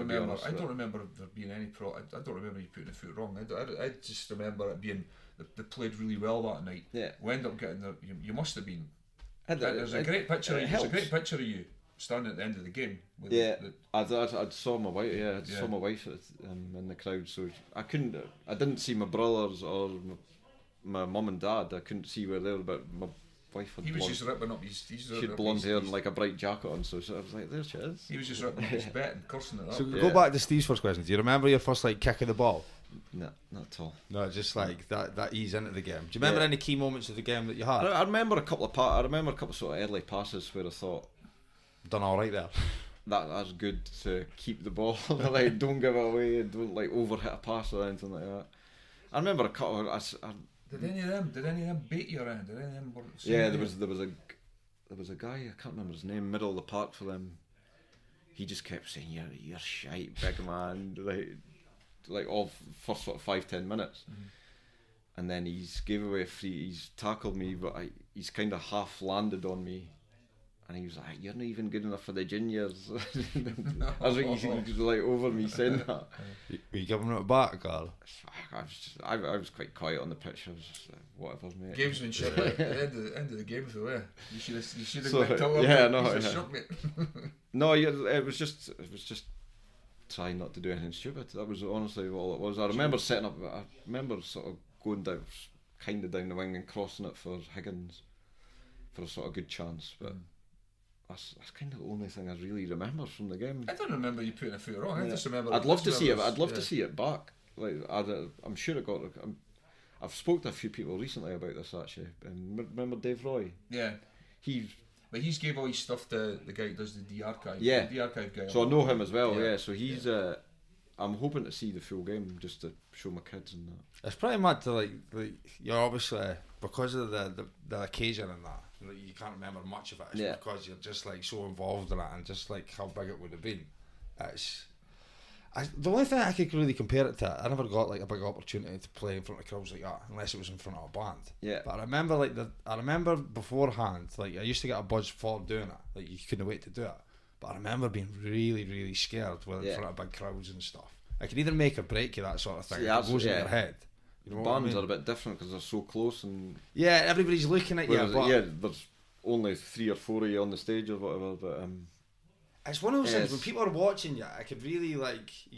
Speaker 2: don't remember there being any I don't remember you putting a foot wrong. I just remember it being they played really well that night.
Speaker 3: Yeah.
Speaker 2: We ended up getting you must have been.
Speaker 3: There's
Speaker 2: a great picture. There's a great picture of you standing at the end of the game. With
Speaker 3: I saw my wife. Yeah, saw my wife in the crowd. So I didn't see my brothers or my mum and dad. I couldn't see where they were, but my wife had.
Speaker 2: He was just ripping up his.
Speaker 3: She had blonde hair and like a bright jacket on. So I was like, there she is.
Speaker 2: He was just ripping up his bet and cursing it up.
Speaker 1: So go back to Steve's first question. Do you remember your first like kick of the ball?
Speaker 3: No, not at all.
Speaker 1: No, just like that ease into the game. Do you remember any key moments of the game that you had?
Speaker 3: I remember a couple of sort of early passes where I thought,
Speaker 1: done all right there.
Speaker 3: That's good to keep the ball. Like don't give it away. Don't like overhit a pass or anything like that. I remember a couple.
Speaker 2: Did any of them bait you around? Did any of them?
Speaker 3: There was a guy, I can't remember his name, middle of the park for them. He just kept saying, "You're shite, big man." Like all first sort of 5-10 minutes, and then he's gave away a free. He's tackled me, but he's kind of half landed on me, and he was like, "You're not even good enough for the juniors." I was like, he was like over me saying that.
Speaker 1: Were you giving it back, Carl?
Speaker 3: I was quite quiet on the pitch. I was just like, whatever, mate.
Speaker 2: Gamesmanship at the end of the game, though. You should have
Speaker 3: so,
Speaker 2: told him.
Speaker 3: Yeah, no,
Speaker 2: shook, mate.
Speaker 3: No, it was just trying not to do anything stupid. That was honestly all it was. I remember setting up. I remember sort of going down the wing and crossing it for Higgins for a sort of good chance, but. That's kind of the only thing I really remember from the game.
Speaker 2: I don't remember you putting a foot wrong. I just remember.
Speaker 3: I'd love to see it. I'd love to see it back. Like I'm sure it got. I've spoke to a few people recently about this actually. Remember Dave Roy?
Speaker 2: Yeah. But he's gave all his stuff to the guy who does the archive.
Speaker 3: Yeah.
Speaker 2: The archive guy.
Speaker 3: So I know him as well. Yeah. So he's. I'm hoping to see the full game just to show my kids and that.
Speaker 1: It's pretty mad to like you're obviously because of the occasion and that. You can't remember much of it. It's because you're just like so involved in it and just like how big it would have been. The only thing I could really compare it to, I never got like a big opportunity to play in front of crowds like that unless it was in front of a band.
Speaker 3: Yeah.
Speaker 1: But I remember beforehand, like I used to get a buzz for doing it. Like you couldn't wait to do it. But I remember being really, really scared in front of big crowds and stuff. It could either make or break you, that sort of thing. It goes in your head.
Speaker 3: You know bands are a bit different because they're so close and
Speaker 1: everybody's looking at you.
Speaker 3: There's only 3 or 4 of you on the stage or whatever, but
Speaker 1: it's one of those things when people are watching you. I could really you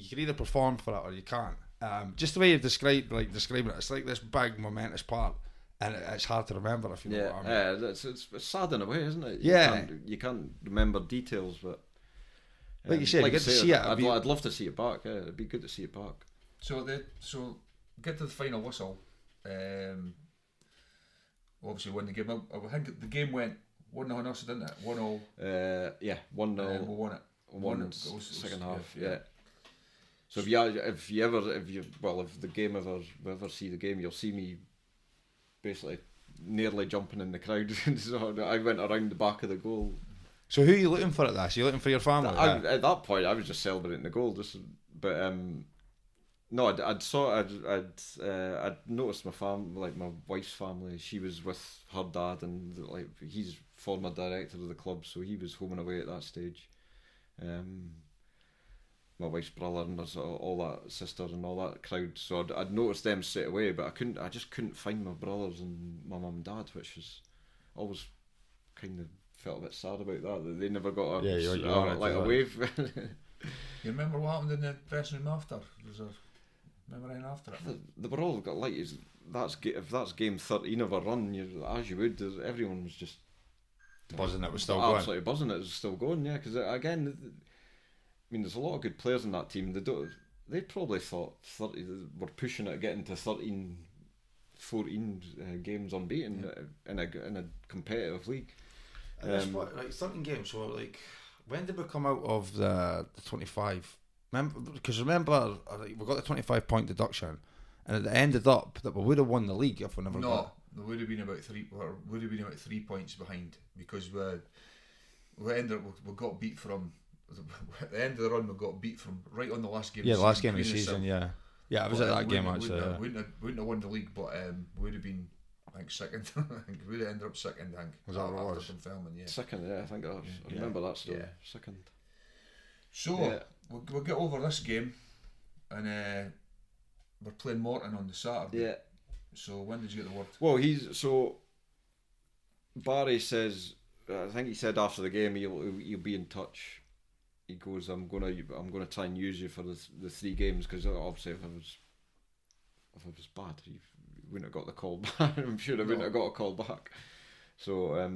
Speaker 1: can either perform for it or you can't. Just the way you describing it, it's like this big momentous part, and it's hard to remember if you know what I mean.
Speaker 3: It's sad in a way, isn't it? You can't remember details, but
Speaker 1: like you said, you get to see it.
Speaker 3: I'd love to see it back. Yeah, it'd be good to see it back.
Speaker 2: So get to the final whistle. Obviously won the game. I think the game went 1-0 on us, didn't it? 1-0.
Speaker 3: 1-0.
Speaker 2: We won it.
Speaker 3: Won second half. Yeah. So if the game ever see the game, you'll see me basically nearly jumping in the crowd. So I went around the back of the goal.
Speaker 1: So who are you looking for at this? Are you looking for your family?
Speaker 3: At that point, I was just celebrating the goal. No, I'd noticed my my wife's family. She was with her dad, and like he's former director of the club, so he was home and away at that stage. my wife's brother and there's all that sister and all that crowd. So I'd noticed them straight away, but I just couldn't find my brothers and my mum and dad, which was always kind of felt a bit sad about that they never got a wave.
Speaker 2: You remember what happened in the dressing room after? Was there anything after it?
Speaker 3: They were all got like if that's game 13 of a run, as you would, everyone was just
Speaker 1: buzzing. It was still
Speaker 3: absolutely going. Buzzing. It was still going. Yeah, because again, I mean, there's a lot of good players in that team. They probably thought 30 were pushing it, getting to 13, 14 games unbeaten in a competitive league.
Speaker 1: That's what, like 13 games. So like, when did we come out of the 25? Because remember, we got the 25 point deduction, and it ended up that we would have won the league if we never got.
Speaker 2: There would have been about 3 points behind, because we got beat from at the end of the run. We got beat from right on the last game.
Speaker 1: Yeah, the last game of the season. Yeah, I was at that game actually.
Speaker 2: Wouldn't have won the league, but would have been, I think, second. I think we would have ended up second. I think.
Speaker 1: Was that what it was?
Speaker 2: Filming, yeah.
Speaker 3: Second, yeah. I think I remember that still. Yeah. Second.
Speaker 2: So we'll get over this game, and we're playing Morton on the Saturday.
Speaker 3: Yeah.
Speaker 2: So when did you get the word?
Speaker 3: Well, Barry says, I think he said after the game he'll be in touch. He goes, I'm gonna try and use you for the 3 games, because obviously if I was bad, he wouldn't have got the call back. I'm sure I wouldn't have got a call back. So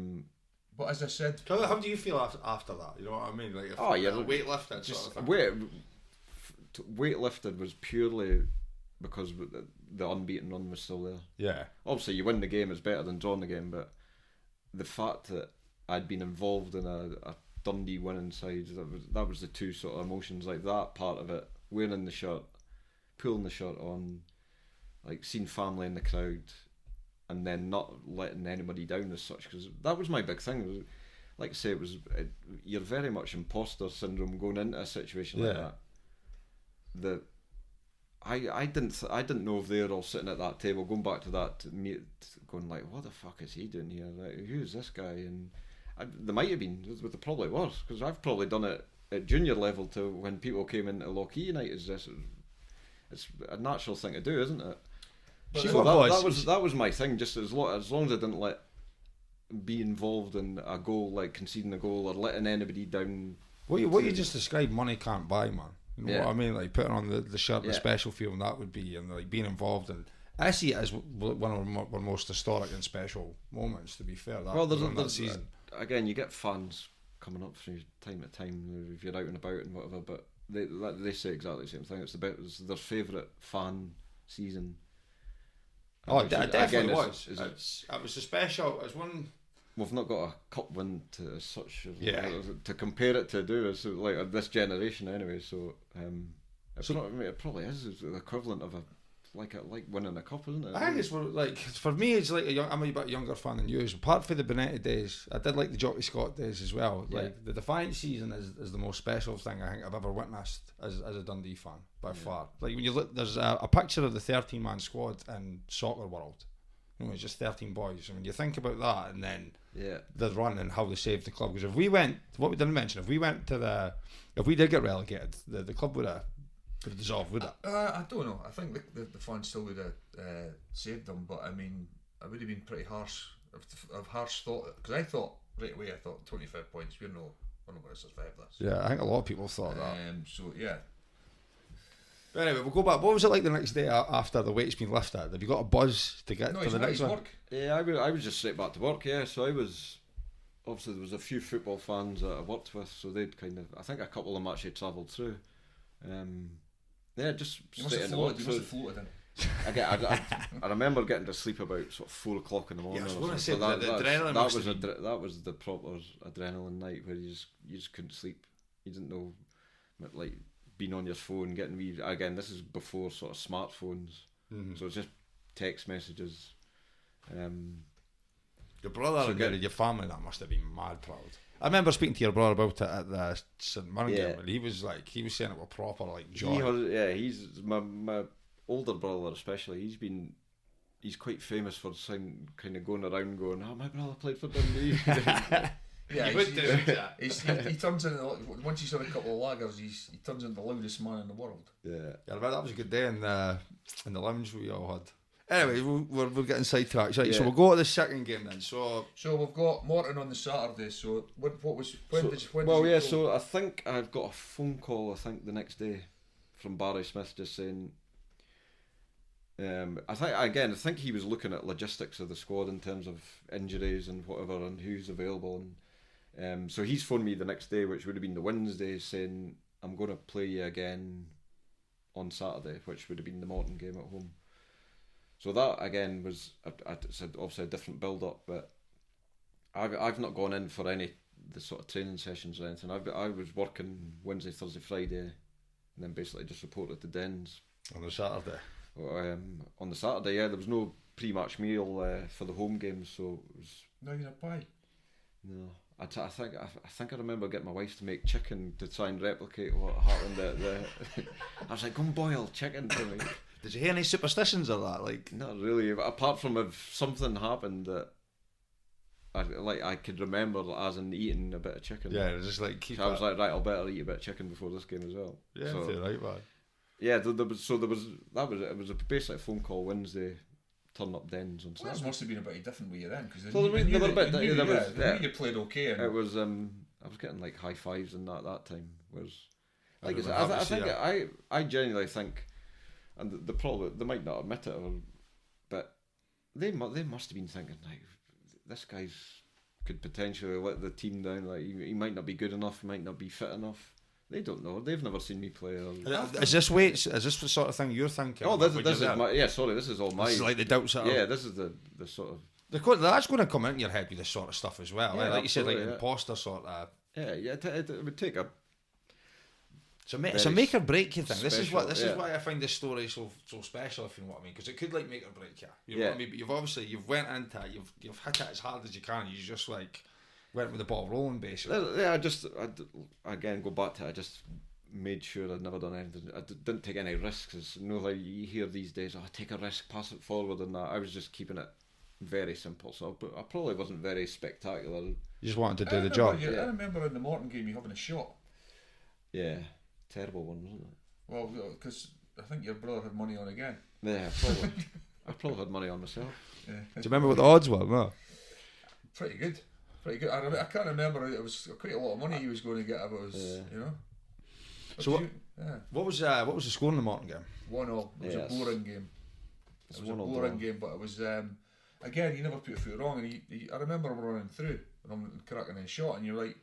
Speaker 2: but as I said,
Speaker 1: how do you feel after that? You know what I mean? Like weightlifting sort of thing.
Speaker 3: Weightlifted was purely because the unbeaten run was still there.
Speaker 1: Yeah.
Speaker 3: Obviously, you win the game is better than drawing the game, but the fact that I'd been involved in a Dundee winning side, that was the two sort of emotions, like that part of it, wearing the shirt, pulling the shirt on, like seeing family in the crowd, and then not letting anybody down as such, because that was my big thing. Like I say, you're very much imposter syndrome going into a situation like that. I didn't know if they were all sitting at that table, going back to that meet, going like, what the fuck is he doing here? Like, who's this guy? And they might have been, but they probably was, because I've probably done it at junior level to when people came into Lochee United. It's a natural thing to do, isn't it? But so that was my thing. Just as long as I didn't be involved in a goal, like conceding a goal or letting anybody down.
Speaker 1: What you just described, money can't buy, man. You know what I mean? Like putting on the shirt, the special feeling that would be, and like being involved in. I see it as one of our most historic and special moments. To be fair, that season.
Speaker 3: Again, you get fans coming up from time to time if you're out and about and whatever, but they say exactly the same thing. It's their favourite fan season.
Speaker 1: Oh, it definitely was. It was a special. It's one.
Speaker 3: We've not got a cup win to such to compare it to do as like this generation anyway. So it probably is the equivalent of like winning a cup, isn't it?
Speaker 1: I think it's for me. It's like I'm a bit younger fan than you. Apart from the Benetti days, I did like the Jockey Scott days as well. Yeah. Like the Defiant season is the most special thing I think I've ever witnessed as a Dundee fan by far. Like when you look, there's a picture of the 13-man squad in Soccer World. You know, it's just 13 boys. And when you think about that, and then the run and how they saved the club. Because if we did get relegated, the club would have dissolved, would it?
Speaker 2: I don't know. I think the fans still would have saved them, but I mean, I would have been pretty harsh. I've harsh thought, because I thought right away, 25 points. We're not going to survive this.
Speaker 1: Yeah, I think a lot of people thought that.
Speaker 2: So yeah.
Speaker 1: But anyway, we'll go back. What was it like the next day after the weight's been lifted? Have you got a buzz to get to the next one?
Speaker 2: Work.
Speaker 3: Yeah, I was just straight back to work. Yeah, so I was. Obviously, there was a few football fans that I worked with, so they'd kind of. I think a couple of them actually travelled through. Yeah, just straight in the work.
Speaker 2: You must have floated in.
Speaker 3: I remember getting to sleep about sort of 4 o'clock in the morning.
Speaker 1: Yeah, I was going to say the adrenaline.
Speaker 3: That was the proper adrenaline night where you just couldn't sleep. You didn't know, like being on your phone, getting again. This is before sort of smartphones, so it's just text messages.
Speaker 1: Your brother and your family, that must have been mad proud. I remember speaking to your brother about it at the St Mirren game, and he was saying it was proper like joy.
Speaker 3: He's my older brother especially. He's quite famous for kind of going around going, "Oh, my brother played for Dundee."
Speaker 2: Yeah,
Speaker 1: You would do that.
Speaker 2: he turns into, once he's had a couple of lagers, he turns into the loudest man in the world.
Speaker 3: Yeah.
Speaker 1: Yeah, that was a good day in the lounge we all had. Anyway, we're getting sidetracked. Right, so we'll go to the second game then. So
Speaker 2: we've got Morton on the Saturday. So when did you
Speaker 3: go? So I think I've got a phone call. I think the next day from Barry Smith just saying. I think he was looking at logistics of the squad in terms of injuries and whatever and who's available, and so he's phoned me the next day, which would have been the Wednesday, saying I'm going to play you again on Saturday, which would have been the Morton game at home. So that again was obviously a different build up, but I've not gone in for any the sort of training sessions or anything. I was working Wednesday, Thursday, Friday, and then basically just reported to Dens
Speaker 1: on the Saturday.
Speaker 3: On the Saturday, yeah, there was no pre-match meal for the home game, so it was.
Speaker 2: No, you're a pie.
Speaker 3: No, I think I remember getting my wife to make chicken to try and replicate what happened at the. I was like, "Go and boil chicken for me."
Speaker 1: Did you hear any superstitions of that? Like,
Speaker 3: not really. Apart from if something happened that I could remember, as in eating a bit of chicken.
Speaker 1: Yeah, it was just like.
Speaker 3: So I was like, right, I'll better eat a bit of chicken before this game as well.
Speaker 1: Yeah,
Speaker 3: so,
Speaker 1: you're right, man.
Speaker 3: Yeah, it was basically a phone call Wednesday, turn up Dens on Saturday.
Speaker 2: Well, must have been a bit different with you then, because
Speaker 3: they were a bit.
Speaker 2: You played okay.
Speaker 3: It was. I was getting like high fives and that time was. Like I genuinely think, and the problem they might not admit it, but they must have been thinking like, this guy's could potentially let the team down. Like he might not be good enough, he might not be fit enough. They don't know. They've never seen me play.
Speaker 1: Is this the sort of thing you're thinking?
Speaker 3: Oh, this is my. Yeah, sorry, this is all mine.
Speaker 1: This is like the doubts.
Speaker 3: This is the sort of.
Speaker 1: That's going to come into your head with this sort of stuff as well. Yeah, like you said, like imposter sort of.
Speaker 3: Yeah. It would take a.
Speaker 1: It's a make or break you thing. This is
Speaker 3: Special,
Speaker 1: why I find this story so special, if you know what I mean, because it could like make or break you. You know what I mean? But you've went into it, you've hit it as hard as you can. You just like went with the ball rolling basically.
Speaker 3: Yeah, I again go back to it. I just made sure I'd never done anything. I didn't take any risks. As like you hear these days, take a risk, pass it forward, and that. I was just keeping it very simple. So I probably wasn't very spectacular.
Speaker 1: You just wanted to do the job.
Speaker 2: I remember in the Morton game you having a shot.
Speaker 3: Yeah, terrible one, wasn't it?
Speaker 2: Well, because I think your brother had money on again.
Speaker 3: Yeah, probably. I probably had money on myself.
Speaker 1: Yeah. Do you remember what the odds were? No.
Speaker 2: Pretty good. I can't remember. It was quite a lot of money he was going to get. If it was, you know.
Speaker 1: So what was the score in the Morton game?
Speaker 2: 1-0. It was a boring game. It was a boring game, but it was again. He never put a foot wrong, and I remember him running through and I'm cracking a shot, and you're like,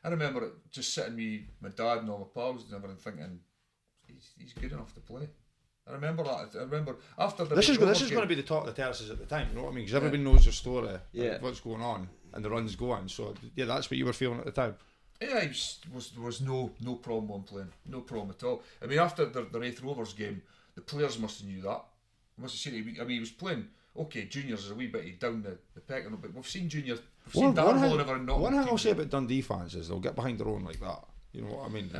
Speaker 2: I remember it just sitting with my dad and all my pals and everything, thinking he's good enough to play. I remember that. I remember after the.
Speaker 1: This is going to be the talk of the terraces at the time. You know what I mean? Because everybody knows the story.
Speaker 3: Yeah.
Speaker 1: What's going on and the run's going. So yeah, that's what you were feeling at the time.
Speaker 2: Yeah, was no problem on playing. No problem at all. I mean, after the Raith Rovers game, the players must have knew that. Must have seen it. I mean, he was playing. Okay, juniors is a wee bit down the pecking, but we've seen juniors. We've seen Darvel never not.
Speaker 1: One thing I'll say about Dundee fans is they'll get behind their own like that. You know what I mean?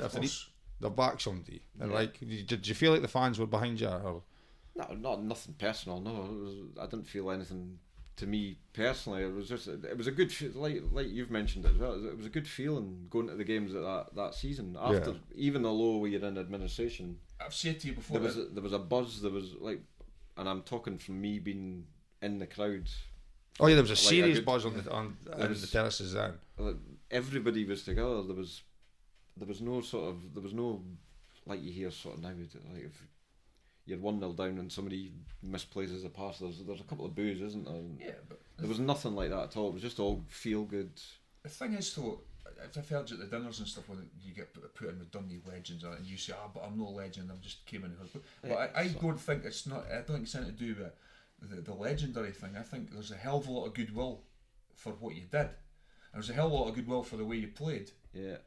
Speaker 1: They'll back somebody. And like, did you feel like the fans were behind you? Or?
Speaker 3: No, nothing personal. No, I didn't feel anything. To me personally, it was a good like you've mentioned it as well. It was a good feeling going to the games at that season. After even though we were in administration,
Speaker 2: I've said to you before,
Speaker 3: there was a buzz. There was like, and I'm talking from me being in the crowd.
Speaker 1: Oh yeah, there was a serious buzz on the terraces then.
Speaker 3: Everybody was together. There was no like you hear sort of now, like if you're 1-0 down and somebody misplaces a pass, there's a couple of boos, isn't there?
Speaker 2: Yeah, but
Speaker 3: there was nothing like that at all. It was just all feel good.
Speaker 2: The thing is though, I've heard at the dinners and stuff when you get put in with Dundee legends and you say, but I'm no legend, I just came in and heard. But I don't think it's not. I don't think it's anything to do with the legendary thing. I think there's a hell of a lot of goodwill for what you did. There's a hell of a lot of goodwill for the way you played.
Speaker 3: Yeah.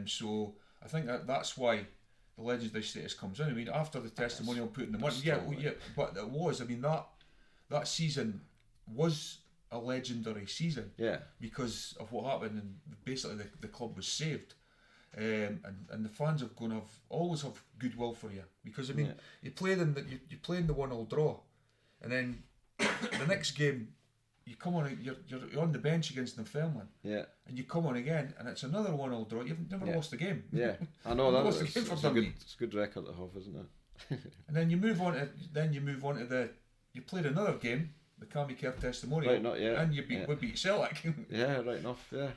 Speaker 2: So I think that's why the legendary status comes in. I mean, after the testimonial put in the money, but it was. I mean, that season was a legendary season.
Speaker 3: Yeah. Because
Speaker 2: of what happened, and basically the club was saved, and the fans are going to always have goodwill for you, because I mean you played in the 1-0 draw, and then the next game you come on, you're on the bench against Dunfermline.
Speaker 3: Yeah.
Speaker 2: And you come on again, and it's another 1-1 draw. You've never lost a game.
Speaker 3: Yeah, I know that.
Speaker 2: Lost a game for Dundee.
Speaker 3: It's a good record to have, isn't it?
Speaker 2: And then you move on to the. You played another game, the Cammy Kerr Testimonial,
Speaker 3: Right, not yet.
Speaker 2: and we beat Celtic.
Speaker 3: Yeah, right enough. Yeah.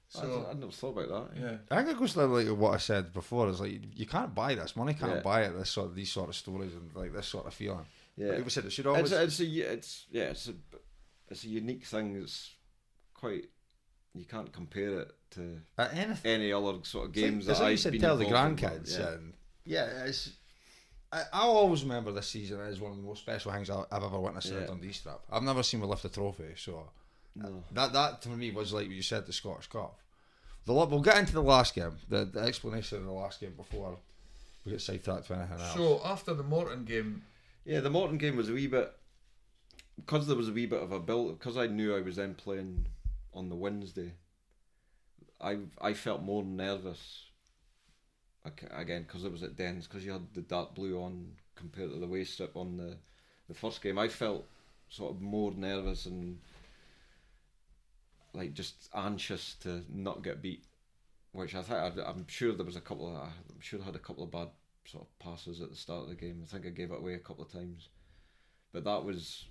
Speaker 2: So
Speaker 3: I never thought about that.
Speaker 2: yeah.
Speaker 1: I think it goes like what I said before. Is like you can't buy this. Money can't buy it. These sort of stories and like this sort of feeling.
Speaker 3: Yeah.
Speaker 1: Like people said, it should always.
Speaker 3: It's a unique thing. It's quite. You can't compare it to any other sort of games
Speaker 1: it's
Speaker 3: that
Speaker 1: like you
Speaker 3: I've
Speaker 1: said,
Speaker 3: been
Speaker 1: tell the
Speaker 3: involved in,
Speaker 1: grandkids.
Speaker 3: yeah.
Speaker 1: And it's. I always remember this season as one of the most special things I've ever witnessed in a Dundee strap. I've never seen we lift a trophy, so
Speaker 3: No.
Speaker 1: that to me was like what you said, the Scottish Cup. We'll get into the last game, the explanation of the last game before we get sidetracked to anything else.
Speaker 2: So after the Morton game,
Speaker 3: The Morton game was a wee bit, because there was a wee bit of a build, because I knew I was then playing on the Wednesday. I felt more nervous. Again, because it was at Dens, because you had the dark blue on compared to the waist strip on the first game. I felt sort of more nervous and like just anxious to not get beat, which I'm sure there was I'm sure I had a couple of bad sort of passes at the start of the game. I think I gave it away a couple of times, but that was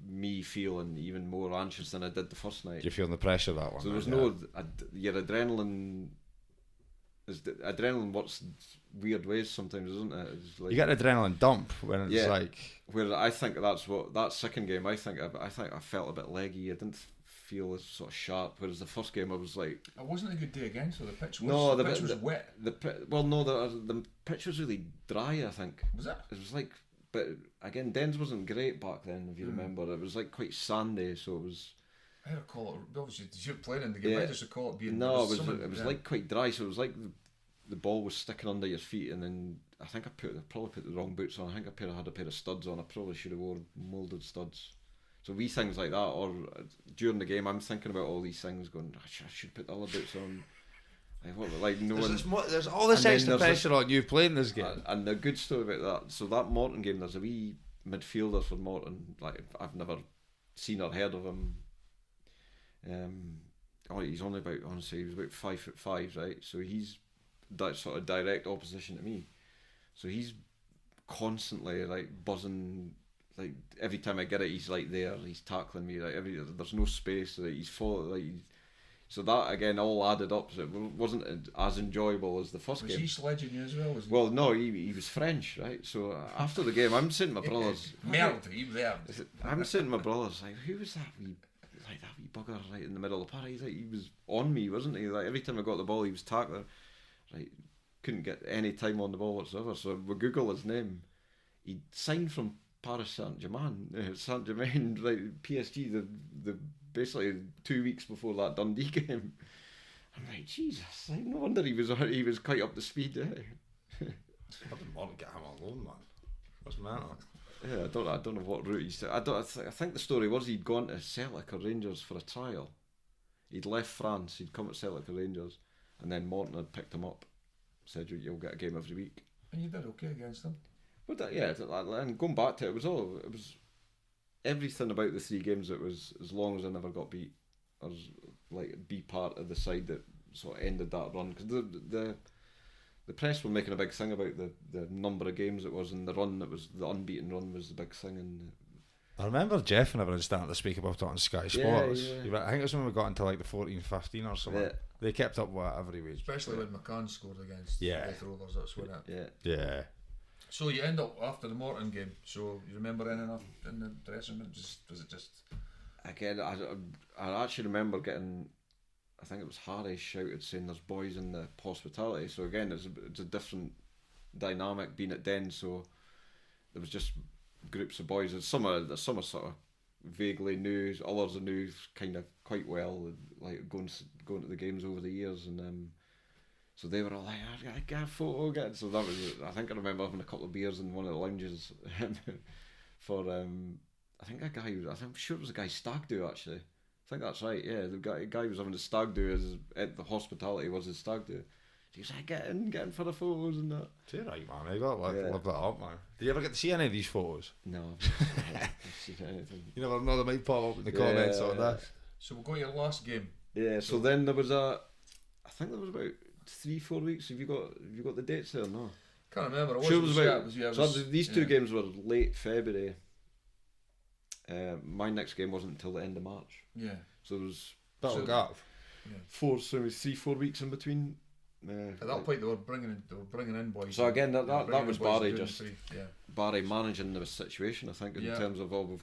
Speaker 3: me feeling even more anxious than I did the first night.
Speaker 1: You're feeling the pressure of that one.
Speaker 3: So there was your adrenaline. Adrenaline works weird ways sometimes, isn't it? It's like,
Speaker 1: you get an adrenaline dump when it's like.
Speaker 3: Where I think that's what that second game. I think I felt a bit leggy. I didn't feel as sort of sharp. Whereas the first game I was like.
Speaker 2: it wasn't a good day again. So the pitch was wet.
Speaker 3: The pitch was really dry. I think.
Speaker 2: Was it?
Speaker 3: It was like, but again, Dens wasn't great back then. If you remember, it was like quite sandy. So it was.
Speaker 2: I recall it. Obviously, you're playing in the game. I just recall it being.
Speaker 3: No, it was like quite dry. So it was like the ball was sticking under your feet, and then I think I probably put the wrong boots on. I think I had a pair of studs on. I probably should have worn moulded studs. So wee things like that, or during the game, I'm thinking about all these things, going, I should put the other boots on.
Speaker 1: There's all this extra pressure on you playing this game.
Speaker 3: And the good story about that, so that Morton game, there's a wee midfielder for Morton. Like I've never seen or heard of him. He's only about, honestly, he was about 5'5", right? So he's that sort of direct opposition to me. So he's constantly like buzzing. Like every time I get it, he's like there. He's tackling me. Like there's no space. Like he's full. So that again all added up. So it wasn't as enjoyable as the first game.
Speaker 2: Was he sledging you as well?
Speaker 3: Well, no, he was French, right? So after the game, I'm saying to my brothers,
Speaker 2: Merde, he was there.
Speaker 3: I'm saying to my brothers, like, who was that wee bugger right in the middle of the park? He was on me, wasn't he? Like every time I got the ball, he was tackling. Right, couldn't get any time on the ball whatsoever. So we Google his name. He signed from Paris Saint-Germain, like PSG. The basically 2 weeks before that Dundee game. I'm like, Jesus, like, no wonder he was quite up to speed.
Speaker 1: I didn't want to get him alone, man. What's the matter?
Speaker 3: Yeah, I don't know what route he's. I think the story was he'd gone to Celtic or Rangers for a trial. He'd left France. He'd come to Celtic or Rangers, and then Morton had picked him up. Said you'll get a game every week.
Speaker 2: And you did okay against them.
Speaker 3: But and going back to it, it was everything about the 3 games. It was as long as I never got beat, I was like be part of the side that sort of ended that run, because the press were making a big thing about the number of games it was, and the run that was the unbeaten run was the big thing. And
Speaker 1: I remember Jeff and everyone starting to speak about it on Sky Sports.
Speaker 3: Yeah.
Speaker 1: I think it was when we got into like the 14-15 or something. Yeah. They kept up with it every week.
Speaker 2: Especially when McCann scored against Raith Rovers, that's when it.
Speaker 3: Yeah.
Speaker 2: So you end up after the Morton game. So you remember anything in the dressing room? Was it just?
Speaker 3: Again, I actually remember getting. I think it was Harry shouted saying there's boys in the hospitality. So again, it's a different dynamic being at Den. So there was just groups of boys. And some are sort of vaguely knew, others are knew kind of quite well, like going to the games over the years, and so they were all like, I got a photo, so that was, I think I remember having a couple of beers in one of the lounges for I think I'm sure it was a guy stag do actually. I think that's right. Yeah, the guy was having a stag do at the hospitality was his stag do. He's like, get in for the photos and that.
Speaker 1: Too right, man. You got to live that up, man. Did you ever get to see any of these photos?
Speaker 3: No, I've not seen anything.
Speaker 1: You never know, they might pop up in the comments on this.
Speaker 2: So we'll go to your last game.
Speaker 3: Yeah, so then there was I think there was about 3-4 weeks. Have you got the dates there? No.
Speaker 2: Can't remember.
Speaker 3: Sure, it was about. These two games were late February. My next game wasn't until the end of March.
Speaker 2: Yeah.
Speaker 3: So there was
Speaker 1: That'll gap.
Speaker 3: 3-4 weeks in between.
Speaker 2: At that point, they were bringing in boys.
Speaker 3: So again, that was Barry just
Speaker 2: yeah.
Speaker 3: Barry managing the situation. I think in terms of we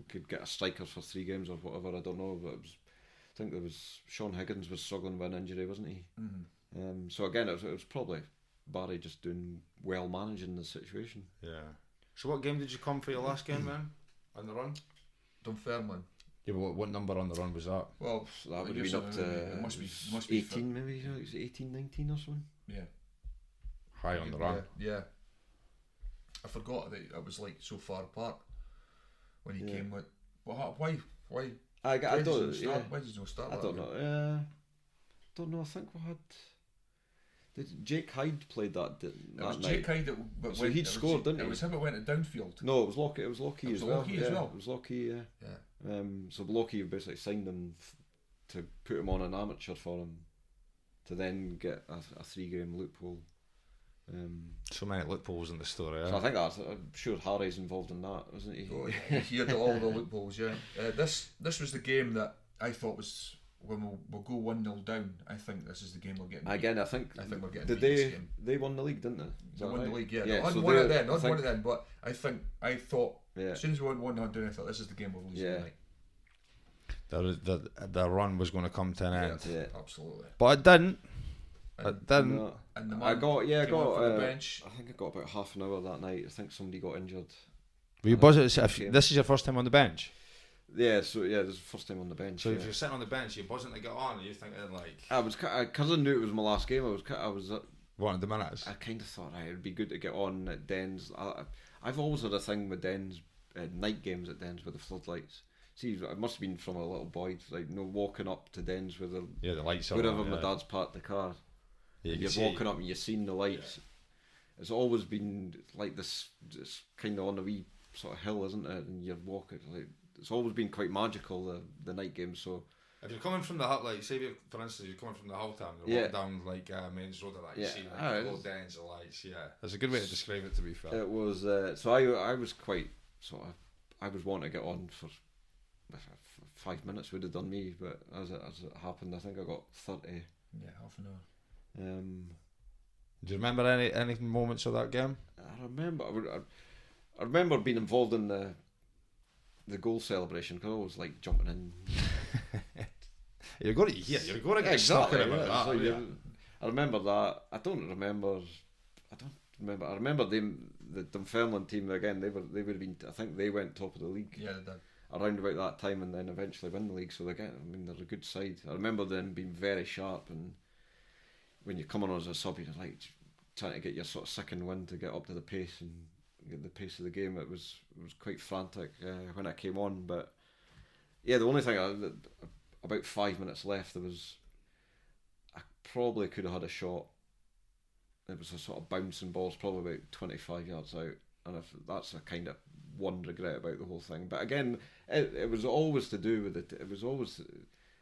Speaker 3: could get a striker for 3 games or whatever. I don't know, but I think there was Sean Higgins was struggling with an injury, wasn't he?
Speaker 2: Mm-hmm.
Speaker 3: So again, it was probably Barry just doing well managing the situation.
Speaker 1: Yeah. So what game did you come for your last game then? On the run?
Speaker 2: Dunfermline.
Speaker 1: Yeah, but what number on the run was that?
Speaker 2: Well,
Speaker 3: So that would have been up to
Speaker 2: it must be
Speaker 3: 18 maybe, is it 18, 19 or something?
Speaker 2: Yeah.
Speaker 1: High on the run.
Speaker 2: Yeah. I forgot that it was like so far apart when he came with. Well, why?
Speaker 3: I don't.
Speaker 2: Why did you not start?
Speaker 3: I don't know. Don't know. I think we had. Did Jake Hyde played that night?
Speaker 2: Jake Hyde that
Speaker 3: so he'd scored, didn't he?
Speaker 2: It was him that went to Downfield.
Speaker 3: No, it was Lochee. It was Lochee as well.
Speaker 2: It
Speaker 3: was Lochee.
Speaker 2: Yeah.
Speaker 3: So Lochee basically signed him to put him on an amateur for him, to then get a 3-game loophole.
Speaker 1: So many loopholes in the story.
Speaker 3: So I think I'm sure Harry's involved in that, wasn't he?
Speaker 2: Oh, yeah. He had all the loopholes. Yeah. This was the game that I thought was when we'll go 1-0 down. I think this is the game we'll get.
Speaker 3: Again, I think
Speaker 2: we're getting.
Speaker 3: Did they won the league, didn't they?
Speaker 2: They won the league, yeah.
Speaker 3: Yeah,
Speaker 2: I
Speaker 3: so
Speaker 2: won it then, but I thought
Speaker 3: Yeah.
Speaker 2: as soon as we went 1-0 down, I thought this is the game we'll lose tonight.
Speaker 1: The run was going to come to an end.
Speaker 3: Yeah.
Speaker 2: Absolutely.
Speaker 1: But it didn't.
Speaker 2: And,
Speaker 1: It didn't.
Speaker 3: No.
Speaker 2: and the man
Speaker 3: I got
Speaker 2: came on from the bench.
Speaker 3: I think I got about half an hour that night. I think somebody got injured.
Speaker 1: Were you buzzing? This is your first time on the bench?
Speaker 3: Yeah, so this is the first time on the bench.
Speaker 1: So if you're sitting on the bench, you're buzzing to get on, and you're thinking like...
Speaker 3: I was, because I knew it was my last game, I was
Speaker 1: Wanted the minutes?
Speaker 3: I kind of thought, right, it'd be good to get on at Dens. I've always had a thing with Dens, night games at Dens with the floodlights. See, it must have been from a little boy, like, walking up to Dens with the
Speaker 1: lights on.
Speaker 3: wherever my dad's parked the car.
Speaker 1: Yeah,
Speaker 3: you're walking up and you're seeing the lights. Yeah. It's always been like this kind of on a wee sort of hill, isn't it? And you're walking, like, it's always been quite magical, the night games. So
Speaker 1: if you're coming from the hut, like say for instance you're coming from the Hull Town, you're walking down like Mains Road, like you see like the old Dens of lights. Yeah, that's a good way to describe it. To be fair,
Speaker 3: it was. So I was quite sort of. I was wanting to get on for 5 minutes would have done me, but as it happened, I think I got 30.
Speaker 2: Yeah, half an hour.
Speaker 1: Do you remember any moments of that game?
Speaker 3: I remember being involved in the goal celebration because I was like jumping in.
Speaker 1: You're going to get stuck in about that.
Speaker 3: I remember that. I remember I remember the Dunfermline team again. They would have been. I think they went top of the league.
Speaker 2: Yeah, they did.
Speaker 3: Around about that time, and then eventually win the league. So they're a good side. I remember them being very sharp, and when you're coming on as a sub, you're like trying to get your sort of second win to get up to the pace and get the pace of the game. It was quite frantic when I came on, but yeah, the only thing about 5 minutes left, I probably could have had a shot. It was a sort of bouncing ball, probably about 25 yards out, and that's a kind of one regret about the whole thing. But again, it was always to do with it. It was always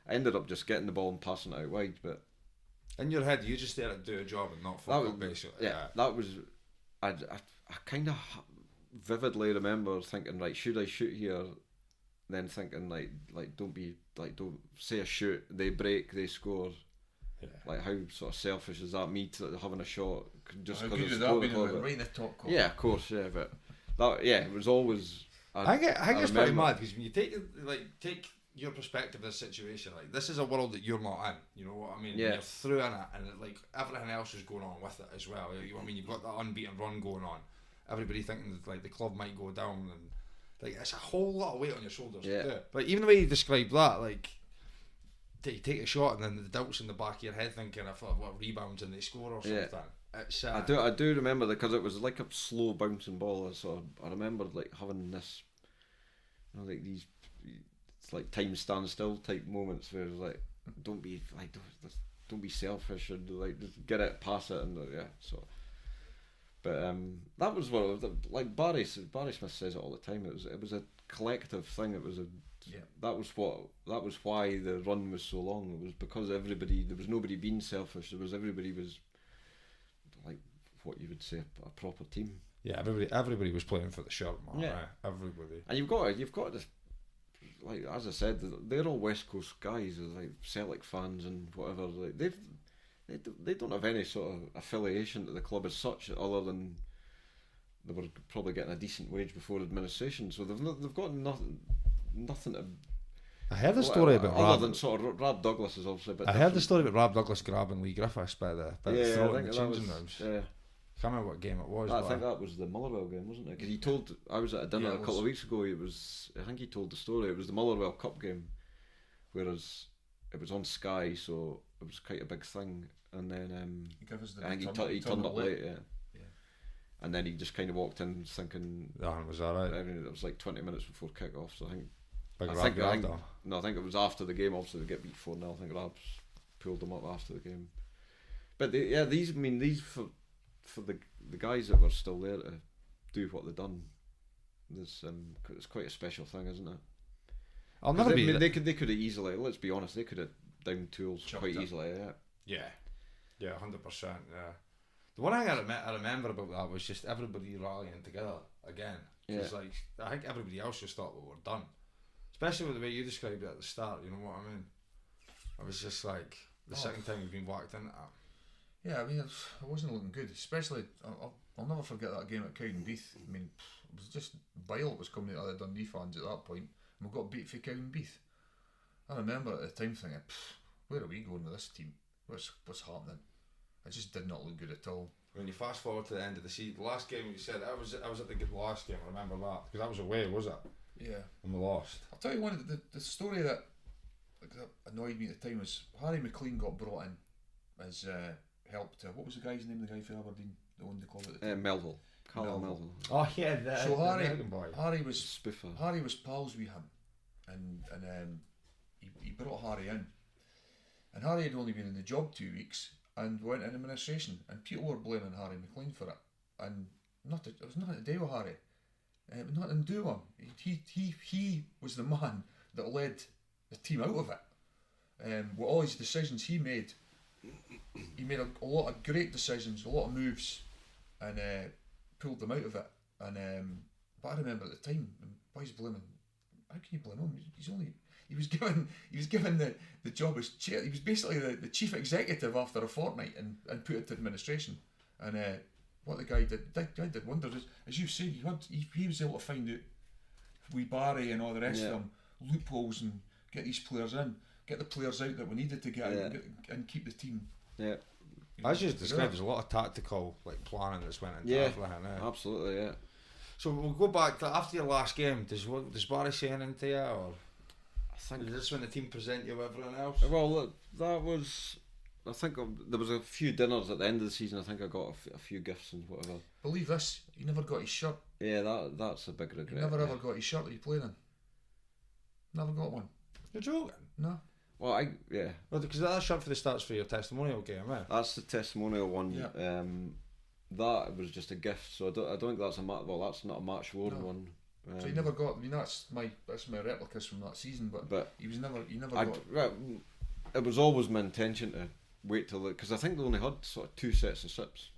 Speaker 3: I ended up just getting the ball and passing it out wide. But
Speaker 1: in your head, you just there to do a job and not fuck up, basically.
Speaker 3: Yeah, that was. I kind of vividly remember thinking, right, should I shoot here? Then thinking like don't say a shoot, they break, they score. Yeah. Like how sort of selfish is that? Me having a shot just because it's
Speaker 2: right in the top corner.
Speaker 3: Yeah, of course, yeah, but that it was always.
Speaker 1: I think it's pretty mad because when you take your perspective of the situation, like this is a world that you're not in. You know what I mean?
Speaker 3: Yeah.
Speaker 1: You're through in it, and like everything else is going on with it as well. You know what I mean? You've got that unbeaten run going on. Everybody thinking that like the club might go down, and like it's a whole lot of weight on your shoulders.
Speaker 3: Yeah.
Speaker 1: Like even the way you described that, like. You take a shot and then the doubts in the back of your head thinking, I thought, what rebounds and they score or something. Yeah. It's,
Speaker 3: I do remember that because it was like a slow bouncing ball. So I remember like having this, like these, it's like time stand still type moments where it's like, don't be like, don't be selfish, and like just get it, pass it, and yeah. So, but that was what like Barry Smith says it all the time. It was a collective thing. It was a that was why the run was so long. It was because there was nobody being selfish. Everybody was like what you would say a proper team.
Speaker 1: Yeah, everybody was playing for the shirt, man.
Speaker 3: Yeah,
Speaker 1: right? Everybody.
Speaker 3: And you've got this, like as I said, they're all West Coast guys, like Celtic fans and whatever. Like they don't have any sort of affiliation to the club as such, other than they were probably getting a decent wage before administration. So they've got nothing to.
Speaker 1: I heard the story about
Speaker 3: other than sort of Rab Douglas is obviously a bit.
Speaker 1: I heard the story about Rab Douglas grabbing Lee Griffiths by the throat in the changing rooms.
Speaker 3: Yeah.
Speaker 1: I can't remember what game it was.
Speaker 3: I think that was the Motherwell game, wasn't it? Because I was at a dinner a couple of weeks ago. I think he told the story. It was the Motherwell Cup game, whereas it was on Sky, so it was quite a big thing. And then I think he turned up late. Yeah. And then he just kind of walked in thinking,
Speaker 1: was that right?
Speaker 3: It was like 20 minutes before kick-off, so I think it was after the game. Obviously, they get beat 4-0. I think Rabs pulled them up after the game. But these for the guys that were still there to do what they've done, it's quite a special thing, isn't it?
Speaker 1: I'll never be.
Speaker 3: They could have easily. Let's be honest, they could have downed tools quite easily.
Speaker 1: Yeah, 100%. Yeah. The one thing I remember about that was just everybody rallying together again. Because like I think everybody else just thought we were done, especially with the way you described it at the start. You know what I mean? I was just like the second time we've been whacked into that.
Speaker 2: Yeah, I mean, it wasn't looking good. Especially, I'll never forget that game at Cowdenbeath. I mean, it was just bile was coming out of the Dundee fans at that point, and we got beat for Cowdenbeath. I remember at the time thinking, where are we going with this team? What's happening? It just did not look good at all.
Speaker 1: When you fast forward to the end of the season, the last game you said I was at the last game. I remember that because I was away, was it?
Speaker 2: Yeah.
Speaker 1: And we lost.
Speaker 2: I'll tell you one of the story that annoyed me at the time was Harry McLean got brought in as help to, what was the guy's name? The guy from Aberdeen that owned the club at the time.
Speaker 3: Melville. Callum Melville.
Speaker 1: Oh yeah,
Speaker 2: so Harry was
Speaker 3: Spoofer.
Speaker 2: Harry was pals with him, and he brought Harry in, and Harry had only been in the job 2 weeks and went in administration, and people were blaming Harry McLean for it, and it was nothing to do with Harry. It was nothing to do with him. He was the man that led the team out of it. With all his decisions he made a lot of great decisions, a lot of moves, and pulled them out of it. And but I remember at the time, boys blaming. How can you blame him? He was given the job as chair. He was basically the chief executive after a fortnight and put it to administration. And what the guy did wonders. As you said, he was able to find out with Barry and all the rest of them loopholes and get these players in, get the players out that we needed to get out and keep the team.
Speaker 3: Yeah.
Speaker 1: As you described, there's a lot of tactical planning that's went into everything.
Speaker 3: Absolutely, yeah.
Speaker 1: So we'll go back to after your last game. Does Barry say anything to you, or
Speaker 3: I think
Speaker 1: is this when the team present you with everything else?
Speaker 3: Well, that was. I think there was a few dinners at the end of the season. I think I got a few gifts and whatever.
Speaker 2: Believe this, he never got his shirt.
Speaker 3: Yeah, that's a big regret.
Speaker 2: He never ever got his shirt that he played in. Never got one.
Speaker 1: You're joking?
Speaker 2: No.
Speaker 3: Well,
Speaker 1: Well, because that shirt for the starts for your testimonial game, eh?
Speaker 3: That's the testimonial one.
Speaker 2: Yeah.
Speaker 3: That was just a gift, so I don't think that's that's not a match worn one.
Speaker 2: So he never got. I mean, that's my replicas from that season, but he never got.
Speaker 3: It was always my intention to wait till because I think they only had sort of 2 sets of sips,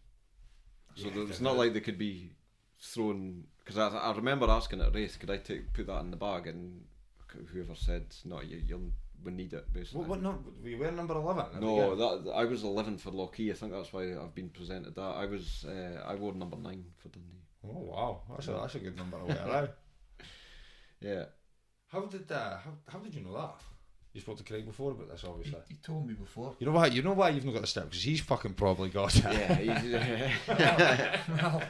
Speaker 3: so it's not like they could be thrown. Because I remember asking at Raith, could I put that in the bag, and whoever said no, we need it basically.
Speaker 1: What number? Were you wearing number 11?
Speaker 3: No, I was 11 for Lochee. I think that's why I've been presented that. I wore number 9 for Dundee.
Speaker 1: Oh wow, that's a good number to wear, right?
Speaker 3: Yeah.
Speaker 1: How did you know that? You spoke to Craig before about this, obviously.
Speaker 2: He told me before.
Speaker 1: You know why? You know why you've not got the step? Because he's fucking probably got it.
Speaker 3: Yeah.
Speaker 2: Well,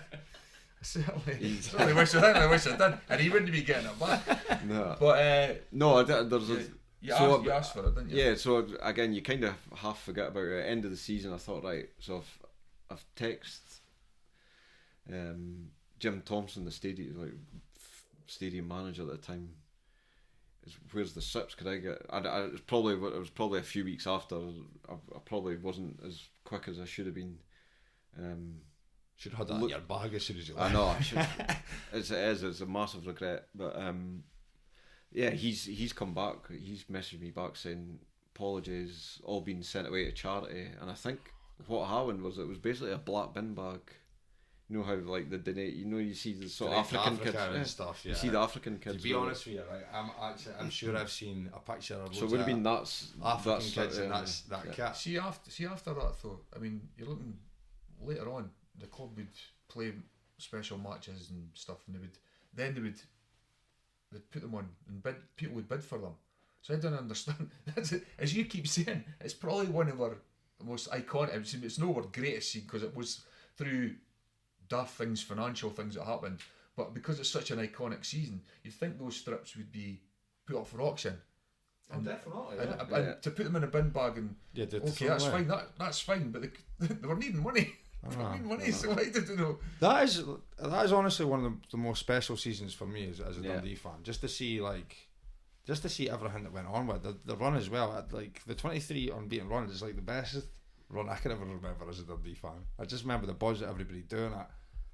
Speaker 2: certainly wish I did, and he wouldn't be getting it back.
Speaker 3: No.
Speaker 2: But
Speaker 3: no, there's a.
Speaker 2: You asked for it, didn't you?
Speaker 3: Yeah. So again, you kind of half forget about it. At the end of the season, I thought, right, so I've texted Jim Thompson, the stadium manager at the time. is where's the sips? Could I get? It was probably a few weeks after. I probably wasn't as quick as I should have been.
Speaker 1: Should have had that in your bag as soon as you left.
Speaker 3: I know. I should. It's a massive regret. But yeah, he's come back. He's messaged me back saying apologies, all been sent away to charity. And I think what happened was it was basically a black bin bag. You know how like the donate. You know, you see the sort of African kids
Speaker 1: and stuff. Yeah.
Speaker 3: You see the African kids.
Speaker 1: To be honest with you, right, I'm sure I've seen a picture of.
Speaker 3: So it would have been
Speaker 1: African kids, and that's that cat.
Speaker 2: See after that though, I mean, you're looking later on. The club would play special matches and stuff, and they'd put them on, and people would bid for them. So I don't understand. That's it. As you keep saying, it's probably one of our most iconic. It's no our greatest scene because it was through daft things, financial things that happened. But because it's such an iconic season, you'd think those strips would be put up for auction.
Speaker 1: And definitely.
Speaker 2: And to put them in a bin bag and okay, that's fine. That's fine. But they were needing money. They were needing money. So I didn't know.
Speaker 1: That is honestly one of the most special seasons for me as a Dundee fan. Just to see everything that went on with the run as well. Like the 23 unbeaten run is like the best run I can ever remember as a Dundee fan. I just remember the buzz that everybody doing it.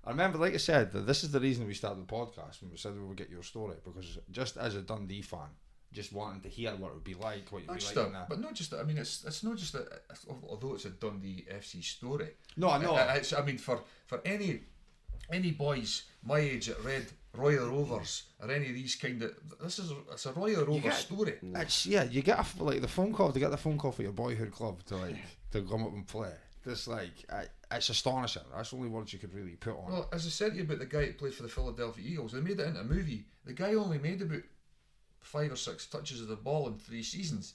Speaker 1: I remember, like I said, that this is the reason we started the podcast when we said we would get your story, because just as a Dundee fan, just wanting to hear what it would be like, what you'd be like in that.
Speaker 2: But not just that. I mean, it's not just that. Although it's a Dundee FC story.
Speaker 1: No, I know.
Speaker 2: I mean, for any boys my age that read Royal Rovers or any of these kind of, it's a Royal Rovers story.
Speaker 1: You get the phone call for your boyhood club to come up and play. It's it's astonishing. That's the only words you could really put on.
Speaker 2: Well, as I said to you about the guy who played for the Philadelphia Eagles, they made it into a movie. The guy only made about 5 or 6 touches of the ball in 3 seasons.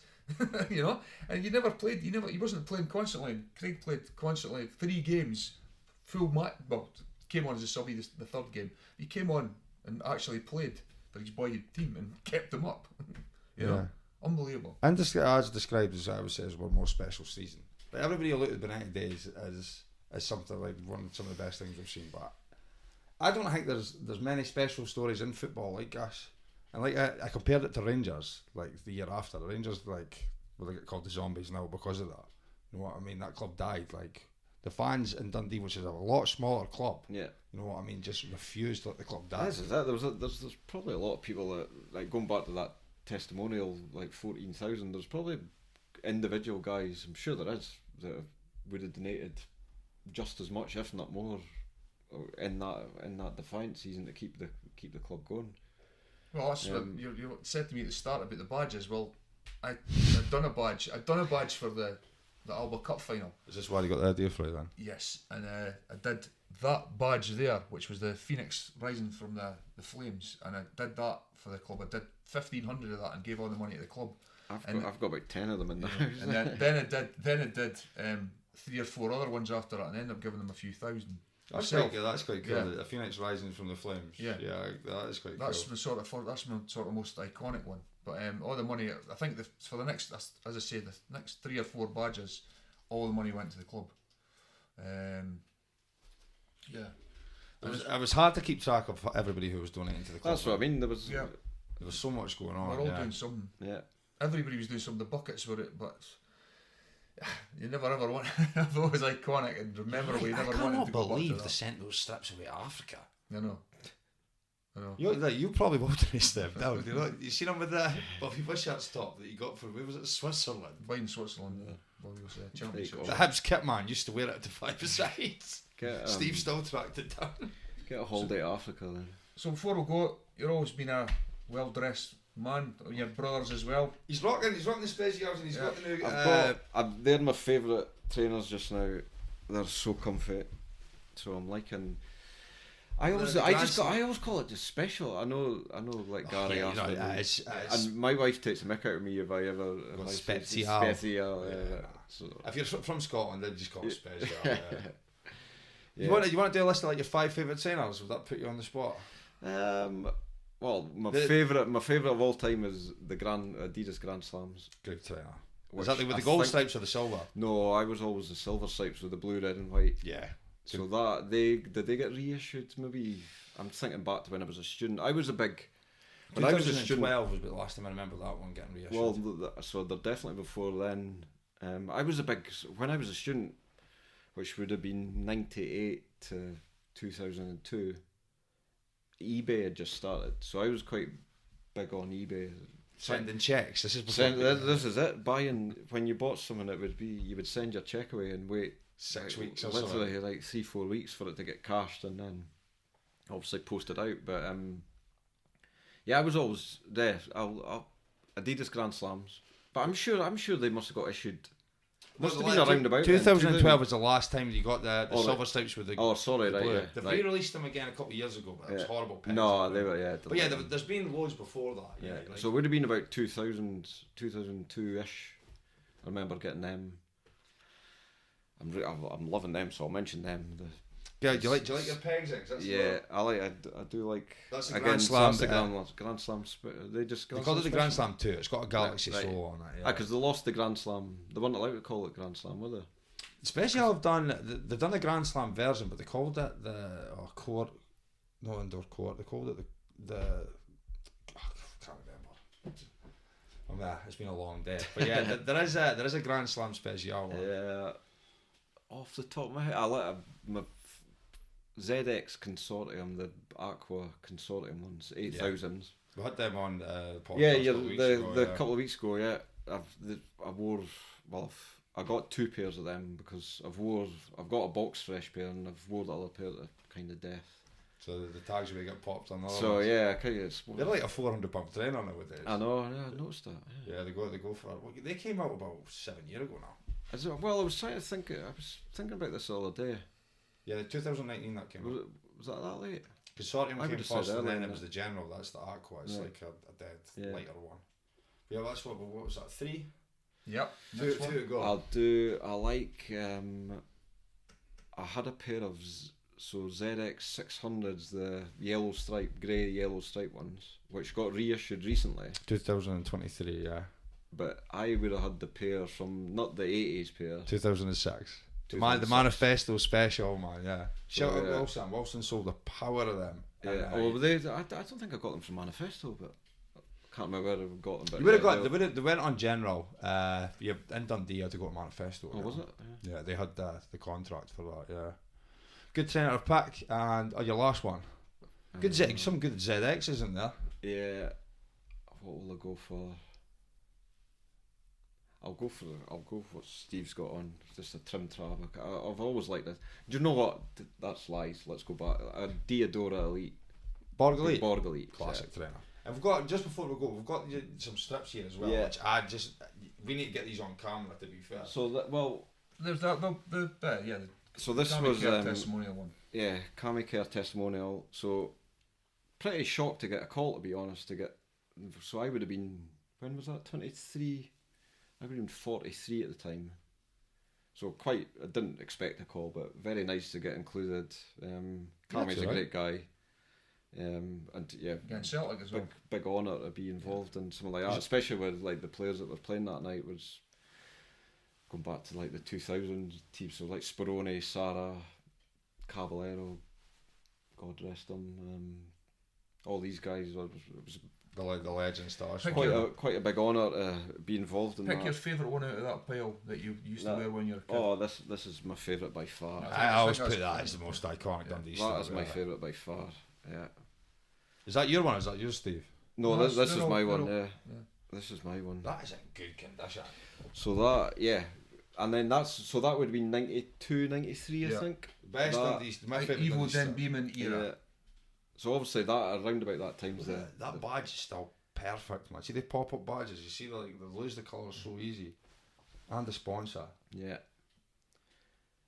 Speaker 2: You know, and he wasn't playing constantly. Craig played constantly 3 games, full match. Well, came on as a subby the 3rd game. He came on and actually played for his boyhood team and kept them up. You know, unbelievable.
Speaker 1: And as described, as I would say, as one more special season. But everybody looked at the 90 days as something like some of the best things we've seen. But I don't think there's many special stories in football like us. And I compared it to Rangers, the year after. The Rangers, they get called the zombies now because of that. You know what I mean? That club died. The fans in Dundee, which is a lot smaller club. Yeah. You know what I mean? Just refused to let the club die.
Speaker 3: There's probably a lot of people that, going back to that testimonial, 14,000. There's probably individual guys. I'm sure there is that would have donated just as much, if not more, in that defiant season to keep the club going.
Speaker 2: Well, that's what you said to me at the start about the badges. Well, I'd done a badge. I'd done a badge for the Alba Cup final.
Speaker 1: Is this why you got the idea for it then?
Speaker 2: Yes, and I did that badge there, which was the Phoenix rising from the flames, and I did that for the club. I did 1,500 of that and gave all the money to the club.
Speaker 3: I've got about 10 of them in the house.
Speaker 2: And then I did 3 or 4 other ones after that, and ended up giving them a few thousand.
Speaker 1: That's quite good. Yeah. A Phoenix rising from the flames. Yeah, that is quite.
Speaker 2: That's cool. That's my sort of most iconic one. But all the money, I think, for the next, as I say, the next 3 or 4 badges, all the money went to the club.
Speaker 1: It was hard to keep track of everybody who was donating to the club.
Speaker 3: That's what I mean. There was
Speaker 1: so much going on.
Speaker 2: We're all doing something.
Speaker 3: Yeah.
Speaker 2: Everybody was doing something. The buckets were it, but you never ever want. That was iconic and memorable. You never wanted to go back to that. I cannot believe
Speaker 1: they sent those strips away to Africa.
Speaker 2: I know.
Speaker 1: You probably walked in his step down. You seen him with the Bobby Wishart's top that you got from, where was it, Switzerland?
Speaker 2: Buying Switzerland, Bobby was championship.
Speaker 1: The Hibs kit man used to wear it to 5 sides. Steve still tracked it down.
Speaker 3: Get a holiday to Africa then.
Speaker 2: So before we go, you've always been a well dressed man. Your brothers as well. He's rocking the Space Girls and he's got the new.
Speaker 3: They're my favourite trainers just now. They're so comfy. So I'm liking. I always call it just special. I know, like Gary asked me, and my wife takes a mick out of me if I ever
Speaker 1: special.
Speaker 3: So
Speaker 1: if you're from Scotland, then just call it special. You want to do a list of your 5 favourite trainers? Would that put you on the spot?
Speaker 3: Well, my favourite of all time is the Adidas Grand Slams.
Speaker 1: Good trainer. Was that with the gold stripes or the silver?
Speaker 3: No, I was always the silver stripes with the blue, red, and white.
Speaker 1: Yeah.
Speaker 3: So did they get reissued? Maybe I'm thinking back to when I was a student. I was a big When I was a student,
Speaker 1: 2012 was the last time I remember that one getting reissued.
Speaker 3: well, so they're definitely before then. I was when I was a student, which would have been 98 to 2002. eBay had just started, so I was quite big on eBay.
Speaker 1: Sending checks. This is before.
Speaker 3: This is it. Buying when you bought something, you would send your check away and wait
Speaker 1: 6 weeks or
Speaker 3: literally
Speaker 1: something.
Speaker 3: like 3-4 weeks for it to get cashed and then obviously posted out. But yeah, I was always there. I'll Adidas Grand Slams, but I'm sure they must have got issued. Must have been around about
Speaker 1: 2012 was the last time you got the silver stripes with the.
Speaker 3: Oh, sorry, right. Yeah,
Speaker 1: They've
Speaker 3: right.
Speaker 1: re-released them again a couple of years ago, but it was horrible.
Speaker 3: No, they were, yeah.
Speaker 1: But yeah, there's been loads before that.
Speaker 3: Yeah,
Speaker 1: like,
Speaker 3: so it would have been about 2002-ish. I remember getting them. I'm loving them, so I'll mention them.
Speaker 1: Yeah, do you like your pegs?
Speaker 3: Yeah, I do like.
Speaker 1: That's the Grand Slam.
Speaker 3: That's the Grand Slam. They
Speaker 1: call it the Grand Slam 2. It's got a Galaxy
Speaker 3: right.
Speaker 1: soul on it. Yeah,
Speaker 3: because they lost the Grand Slam. They weren't allowed to call it Grand Slam, were they?
Speaker 1: Especially they've done the Grand Slam version, but they called it the court, no indoor court. They called it the I can't remember. It's been a long day, but yeah, there is a Grand Slam special one.
Speaker 3: Yeah, off the top of my head, I like my ZX Consortium, the Aqua Consortium ones, 8000s.
Speaker 1: We had them on the podcast.
Speaker 3: The couple of weeks ago. Yeah, I got 2 pairs of them because I've got a box fresh pair and I've wore the other pair to kind of death.
Speaker 1: So the tags will get popped on.
Speaker 3: So ones. Yeah,
Speaker 1: they're like a £400 trainer nowadays.
Speaker 3: I know. Yeah, I noticed that.
Speaker 1: Yeah, they go for it. Well, they came out about 7 years ago now.
Speaker 3: Well, I was thinking about this the other day.
Speaker 1: Yeah, the 2019 that came out.
Speaker 3: Was that late?
Speaker 1: Consortium came first, and then it was
Speaker 3: the
Speaker 1: the General. That's the Aqua. It's like a dead lighter one. Yeah, that's what was that? 3.
Speaker 2: Yep.
Speaker 1: Two to go.
Speaker 3: I like. I had a pair of ZX 600s, the grey yellow stripe ones, which got reissued recently.
Speaker 1: 2023, yeah.
Speaker 3: But I would have had the pair from not the 80s pair.
Speaker 1: 2006. The Manifesto special, man. Yeah. Shout out Wilson. Wilson sold the power of them.
Speaker 3: Yeah. I don't think I got them from Manifesto, but I can't remember where I got them. But
Speaker 1: you would have got. They went on General. In Dundee, you had to go to Manifesto.
Speaker 3: Oh, was it?
Speaker 1: Yeah, they had the contract for that. Yeah. Good trainer pack, and your last one. Some good ZX, isn't there?
Speaker 3: Yeah. What will I go for? I'll go for what Steve's got on. Just a trim trab. I've always liked this. Do you know what? That's lies. Let's go back. A Diodora Elite.
Speaker 1: Borg Elite.
Speaker 3: Classic
Speaker 1: trainer. And we've got, just before we go, we've got some strips here as well. Yeah. Which we need to get these on camera, to be fair.
Speaker 3: So
Speaker 2: there's that
Speaker 3: so this
Speaker 2: Kami
Speaker 3: was
Speaker 2: Care testimonial one.
Speaker 3: Yeah, Kami Care testimonial. So pretty shocked to get a call, to be honest. So I would have been, when was that? 23. I would have been 43 at the time. So I didn't expect a call, but very nice to get included. Kami's a great guy. And yeah,
Speaker 2: against Celtic as well.
Speaker 3: Big honour to be involved in something like that, especially with like the players that were playing that night. Was going back to like the 2000 teams, so like Speroni, Sara, Caballero, God rest them. All these guys. It was
Speaker 1: the legend stars.
Speaker 3: Quite a big honour to be involved in that.
Speaker 2: Pick your favourite one out of that pile that you used to wear when you were a kid.
Speaker 3: Oh, this is my favourite by far.
Speaker 1: I always put that as the most iconic Dundee
Speaker 3: That is my favourite by far. Yeah.
Speaker 1: Is that your one? Is that yours, Steve?
Speaker 3: No, this is my one. Yeah. This is my one.
Speaker 1: That is in good condition.
Speaker 3: So that, yeah. And then that would have been 92, 93, I think.
Speaker 1: Best Dundee. My favourite
Speaker 2: Evo Den Beeman era.
Speaker 3: Yeah. So obviously around about that time.
Speaker 1: That badge is still perfect, man. See the pop-up badges. You see, they lose the colours so easy, and the sponsor.
Speaker 3: Yeah.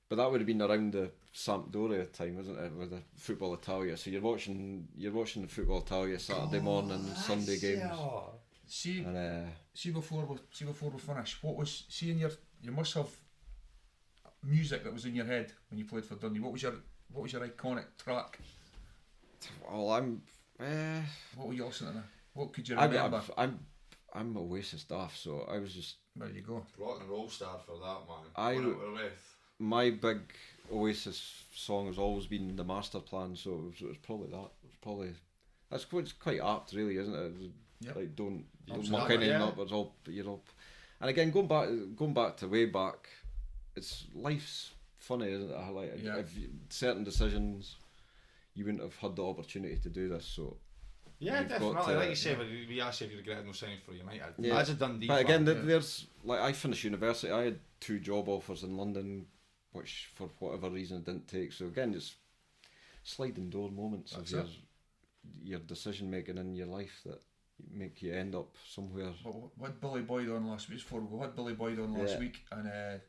Speaker 3: But that would have been around the Sampdoria time, wasn't it, with the Football Italia? So you're watching the Football Italia Saturday morning, Sunday games.
Speaker 2: See before we finish, what was you must have music that was in your head when you played for Dundee. What was your iconic track?
Speaker 3: Well,
Speaker 2: what were you listening to? What could you remember?
Speaker 3: I'm Oasis daft, so I was just.
Speaker 2: There you go.
Speaker 1: Rock and roll star for that, man.
Speaker 3: My big Oasis song has always been The Master Plan, so it was probably that. It was probably That's quite apt, really, isn't it?
Speaker 2: Yep.
Speaker 3: Like don't
Speaker 1: Absolutely,
Speaker 3: muck anything
Speaker 1: yeah.
Speaker 3: up. It's all you're all. And again, going back to way back, it's life's funny, isn't it? Like if certain decisions, you wouldn't have had the opportunity to do this. So
Speaker 1: Yeah,
Speaker 3: you've got
Speaker 1: definitely.
Speaker 3: to-
Speaker 1: Like you said, we asked you if you regretted no signing for United.
Speaker 3: Yeah.
Speaker 1: As a Dundee
Speaker 3: But
Speaker 1: fan,
Speaker 3: again, there's like I finished university. I had 2 job offers in London, which for whatever reason didn't take. So again, just sliding door moments
Speaker 2: That's
Speaker 3: of your decision making in your life that make you end up somewhere.
Speaker 2: But we had Billy Boyd on last week. We had Billy Boyd on last week, and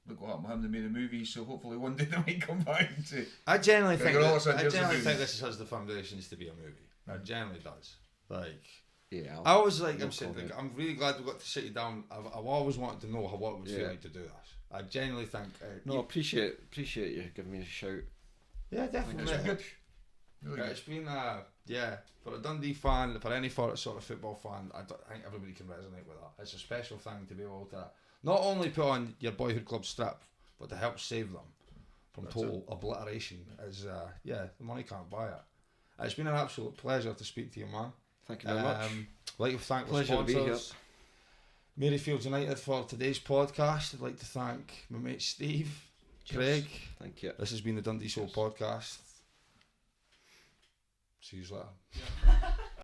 Speaker 2: look what happened to him. They made a movie, so hopefully one day they might come back and say.
Speaker 1: I generally think
Speaker 2: all of a sudden, here's a movie.
Speaker 1: this has the foundations to be a movie. It generally does. Like,
Speaker 3: Yeah,
Speaker 1: I was like,
Speaker 3: no
Speaker 1: I'm saying,
Speaker 3: comment.
Speaker 1: like, I'm really glad we got to sit you down. I've always wanted to know what it would feel
Speaker 3: Yeah.
Speaker 1: like to do this. I genuinely think.
Speaker 3: No, I appreciate you giving me a shout.
Speaker 1: Yeah, definitely.
Speaker 2: It's good. Really good.
Speaker 1: It's been for a Dundee fan, for any sort of football fan, I think everybody can resonate with that. It's a special thing to be able to not only put on your boyhood club strip, but to help save them from total obliteration. Is the money can't buy it. It's been an absolute pleasure to speak to you, man.
Speaker 3: Thank you very much.
Speaker 1: I'd like to thank our
Speaker 3: Pleasure to be here.
Speaker 1: sponsors, Maryfields United, for today's podcast. I'd like to thank my mate Steve, Craig.
Speaker 3: Thank you.
Speaker 1: This has been the Dundee Soul podcast. See you later.